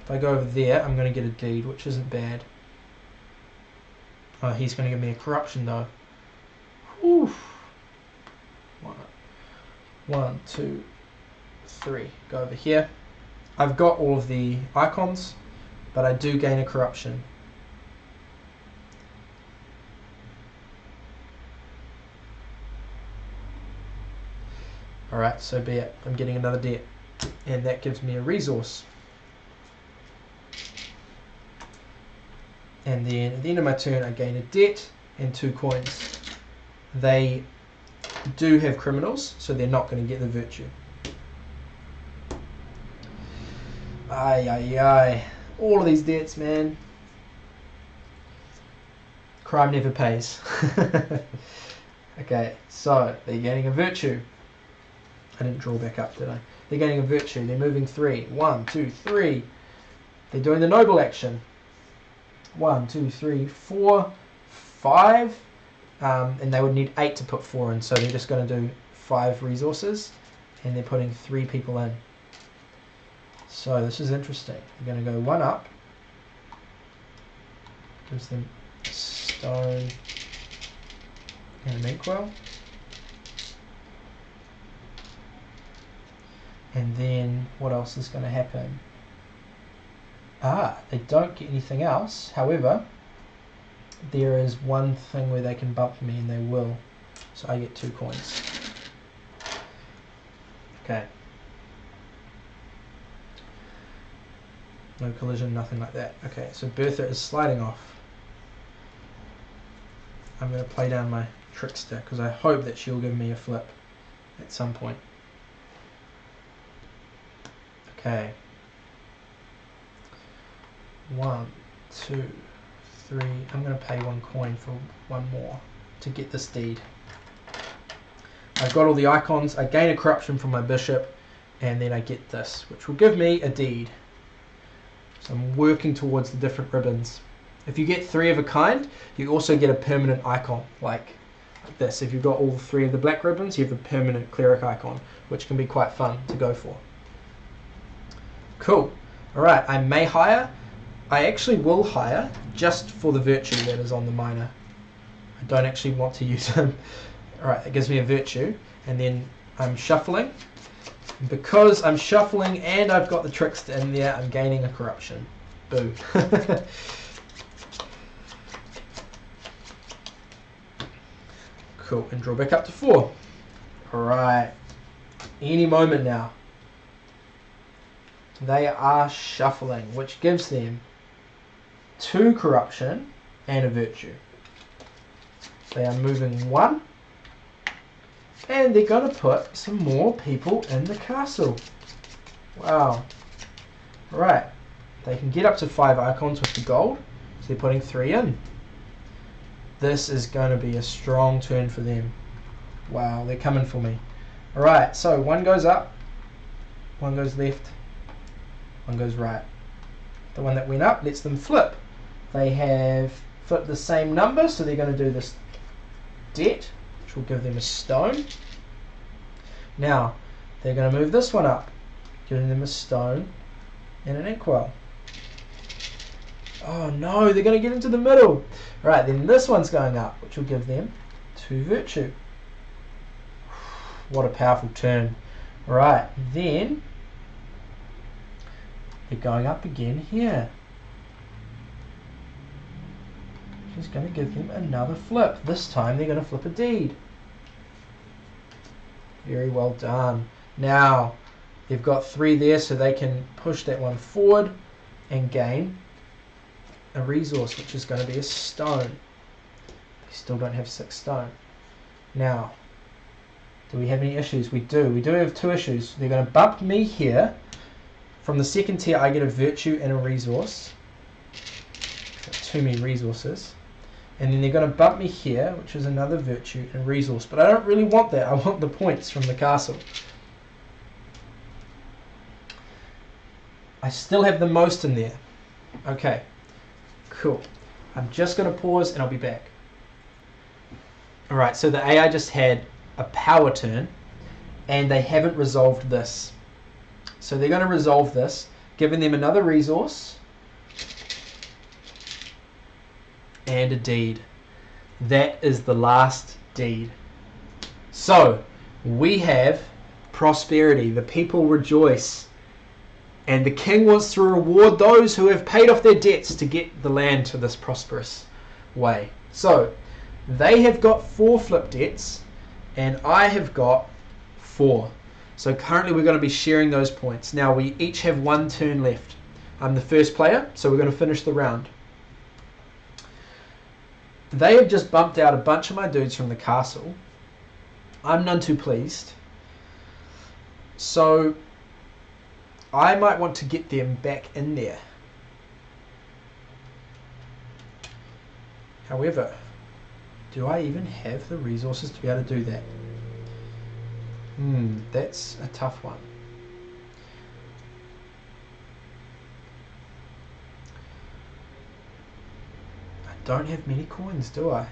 If I go over there, I'm going to get a deed, which isn't bad. Oh, he's going to give me a corruption though. Oof. 1, 2, 3. Go over here. I've got all of the icons, but I do gain a corruption. Alright, so be it. I'm getting another debt. And that gives me a resource. And then at the end of my turn, I gain a debt and 2 coins. They do have criminals, so they're not going to get the virtue. Ay, ay, ay. All of these debts, man. Crime never pays. Okay, so they're gaining a virtue. I didn't draw back up, did I? They're gaining a virtue. They're moving 3. 1, 2, 3. They're doing the noble action. 1, 2, 3, 4, 5. And they would need 8 to put 4 in, so they're just going to do 5 resources. And they're putting 3 people in. So this is interesting. They're going to go 1 up. Gives them stone and an inkwell. And then what else is going to happen? They don't get anything else. However, there is one thing where they can bump me, and they will. So I get 2 coins. Okay. No collision, nothing like that. Okay, so Bertha is sliding off. I'm going to play down my trickster because I hope that she'll give me a flip at some point. Okay. 1, 2, 3. I'm going to pay 1 coin for 1 more to get this deed. I've got all the icons. I gain a corruption from my bishop, and then I get this, which will give me a deed. So I'm working towards the different ribbons. If you get 3 of a kind, you also get a permanent icon like this. If you've got all 3 of the black ribbons, you have a permanent cleric icon, which can be quite fun to go for. Cool. Alright, I may hire. I actually will hire just for the virtue that is on the miner. I don't actually want to use him. Alright, it gives me a virtue, and then I'm shuffling. Because I'm shuffling and I've got the trickster in there, I'm gaining a corruption. Boo. Cool, and draw back up to 4. Alright, any moment now. They are shuffling, which gives them 2 corruption and a virtue. They are moving 1. And they're going to put some more people in the castle. Wow. Right. They can get up to 5 icons with the gold. So they're putting 3 in. This is going to be a strong turn for them. Wow, they're coming for me. Alright, so 1 goes up. 1 goes left. 1 goes right. The one that went up lets them flip. They have flipped the same number, so they're going to do this debt, which will give them a stone. Now, they're going to move this one up, giving them a stone and an inkwell. Oh no, they're going to get into the middle. Alright, then this one's going up, which will give them 2 virtue. What a powerful turn. Alright, then they're going up again here. Which is going to give them another flip. This time they're going to flip a deed. Very well done. Now, they've got 3 there, so they can push that one forward and gain a resource, which is going to be a stone. They still don't have 6 stone. Now, do we have any issues? We do. We do have 2 issues. They're going to bump me here. From the second tier, I get a virtue and a resource. So too many resources. And then they're going to bump me here, which is another virtue and resource. But I don't really want that. I want the points from the castle. I still have the most in there. Okay, cool. I'm just going to pause and I'll be back. Alright, so the AI just had a power turn and they haven't resolved this. So they're going to resolve this, giving them another resource and a deed. That is the last deed. So we have prosperity. The people rejoice. And the king wants to reward those who have paid off their debts to get the land to this prosperous way. So they have got 4 flip debts and I have got 4. So currently we're going to be sharing those points. Now we each have 1 turn left. I'm the first player, so we're going to finish the round. They have just bumped out a bunch of my dudes from the castle. I'm none too pleased. So I might want to get them back in there. However, do I even have the resources to be able to do that? That's a tough one. I don't have many coins, do I?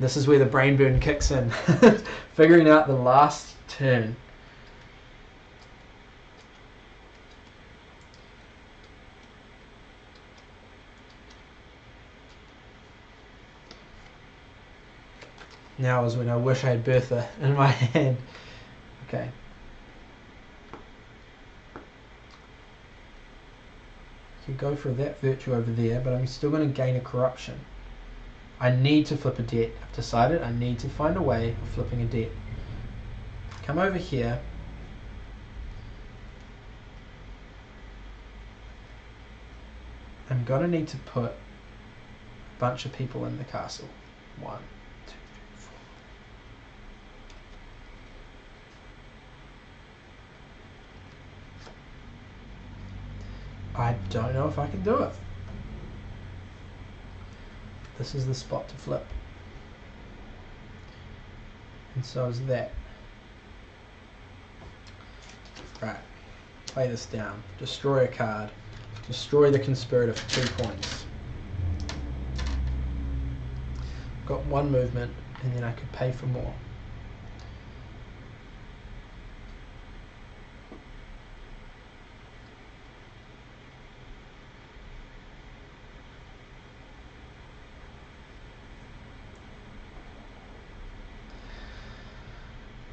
This is where the brain burn kicks in. Figuring out the last turn. Now is when I wish I had Bertha in my hand. Okay. Could go for that virtue over there, but I'm still going to gain a corruption. I need to flip a debt. I've decided I need to find a way of flipping a debt. Come over here. I'm going to need to put a bunch of people in the castle. 1, 2, 3, 4. I don't know if I can do it. This is the spot to flip. And so is that. Right. Play this down. Destroy a card. Destroy the conspirator for 2 points. Got 1 movement, and then I could pay for more.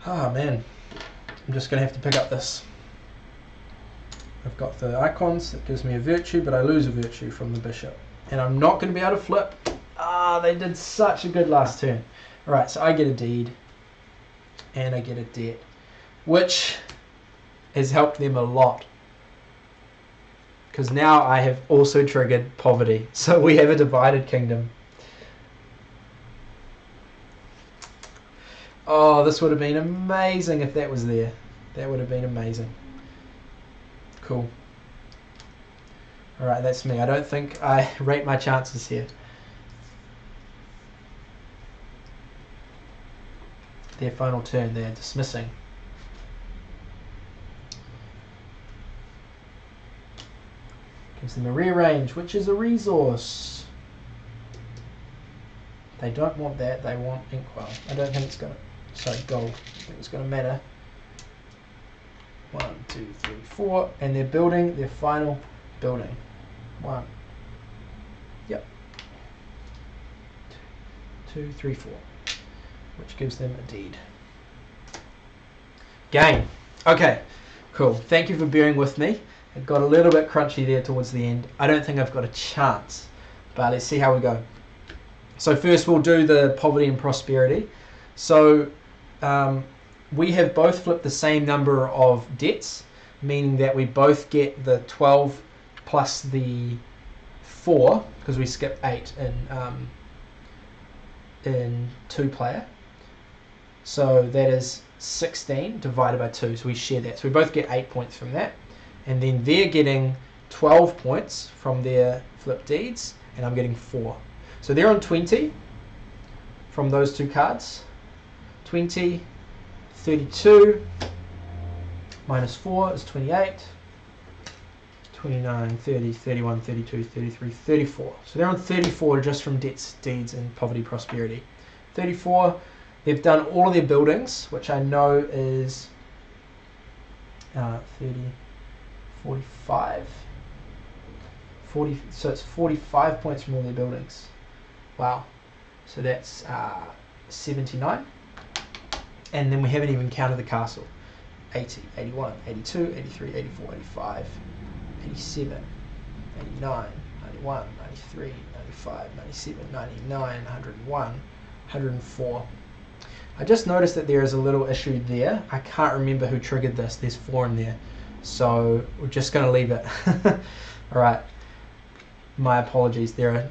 Oh man, I'm just going to have to pick up this. I've got the icons that gives me a virtue, but I lose a virtue from the bishop. And I'm not going to be able to flip. Ah, they did such a good last turn. Alright, so I get a deed. And I get a debt. Which has helped them a lot. Because now I have also triggered poverty. So we have a divided kingdom. Oh, this would have been amazing if that was there. That would have been amazing. Cool. Alright, that's me. I don't think I rate my chances here. Their final turn, they're dismissing. Gives them a rearrange, which is a resource. They don't want that, they want inkwell. I don't think it's going to, sorry, gold. I think it's going to matter. 1, 2, 3, 4, and they're building their final building. 1. Yep. 2, 3, 4. Which gives them a deed. Game. Okay, cool. Thank you for bearing with me. It got a little bit crunchy there towards the end. I don't think I've got a chance, but let's see how we go. So first we'll do the poverty and prosperity. So we have both flipped the same number of debts, meaning that we both get the 12 plus the 4, because we skip 8 in 2-player. So that is 16 divided by 2, so we share that. So we both get 8 points from that. And then they're getting 12 points from their flip deeds, and I'm getting 4. So they're on 20 from those 2 cards. 20, 32 minus 4 is 28. 29, 30, 31, 32, 33, 34. So they're on 34 just from debts, deeds, and poverty, prosperity. 34, they've done all of their buildings, which I know is 30, 45. 40, so it's 45 points from all their buildings. Wow. So that's 79. And then we haven't even counted the castle. 80, 81, 82, 83, 84, 85. 87, 89, 91, 93, 95, 97, 99, 101, 104. I just noticed that there is a little issue there. I can't remember who triggered this. There's 4 in there. So we're just going to leave it. Alright. My apologies. There are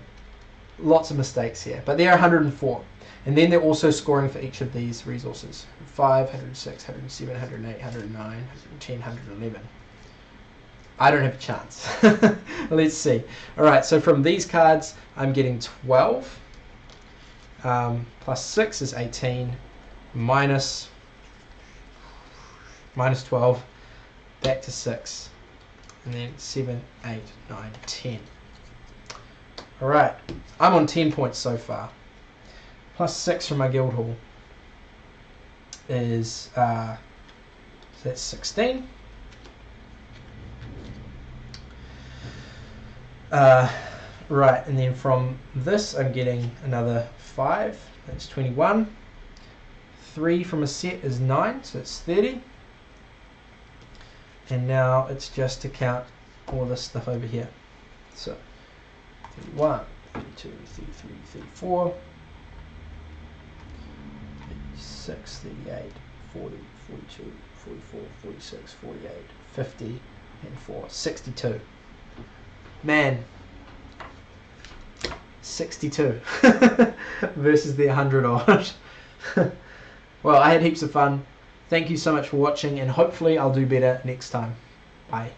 lots of mistakes here. But there are 104. And then they're also scoring for each of these resources. 5, 106, 107, 108, 109, 110, 111. I don't have a chance. Let's see. Alright, so from these cards, I'm getting 12. Plus 6 is 18. Minus 12. Back to 6. And then 7, 8, 9, 10. Alright, I'm on 10 points so far. Plus 6 from my guild hall is, so that's 16. Right, and then from this I'm getting another 5, that's 21. 3 from a set is 9, so it's 30. And now it's just to count all this stuff over here. So 31, 32, 33, 34, 36, 38, 40, 42, 44, 46, 48, 50, and 4, 62. Man, 62 versus the 100 odd. Well, I had heaps of fun. Thank you so much for watching, and hopefully I'll do better next time. Bye.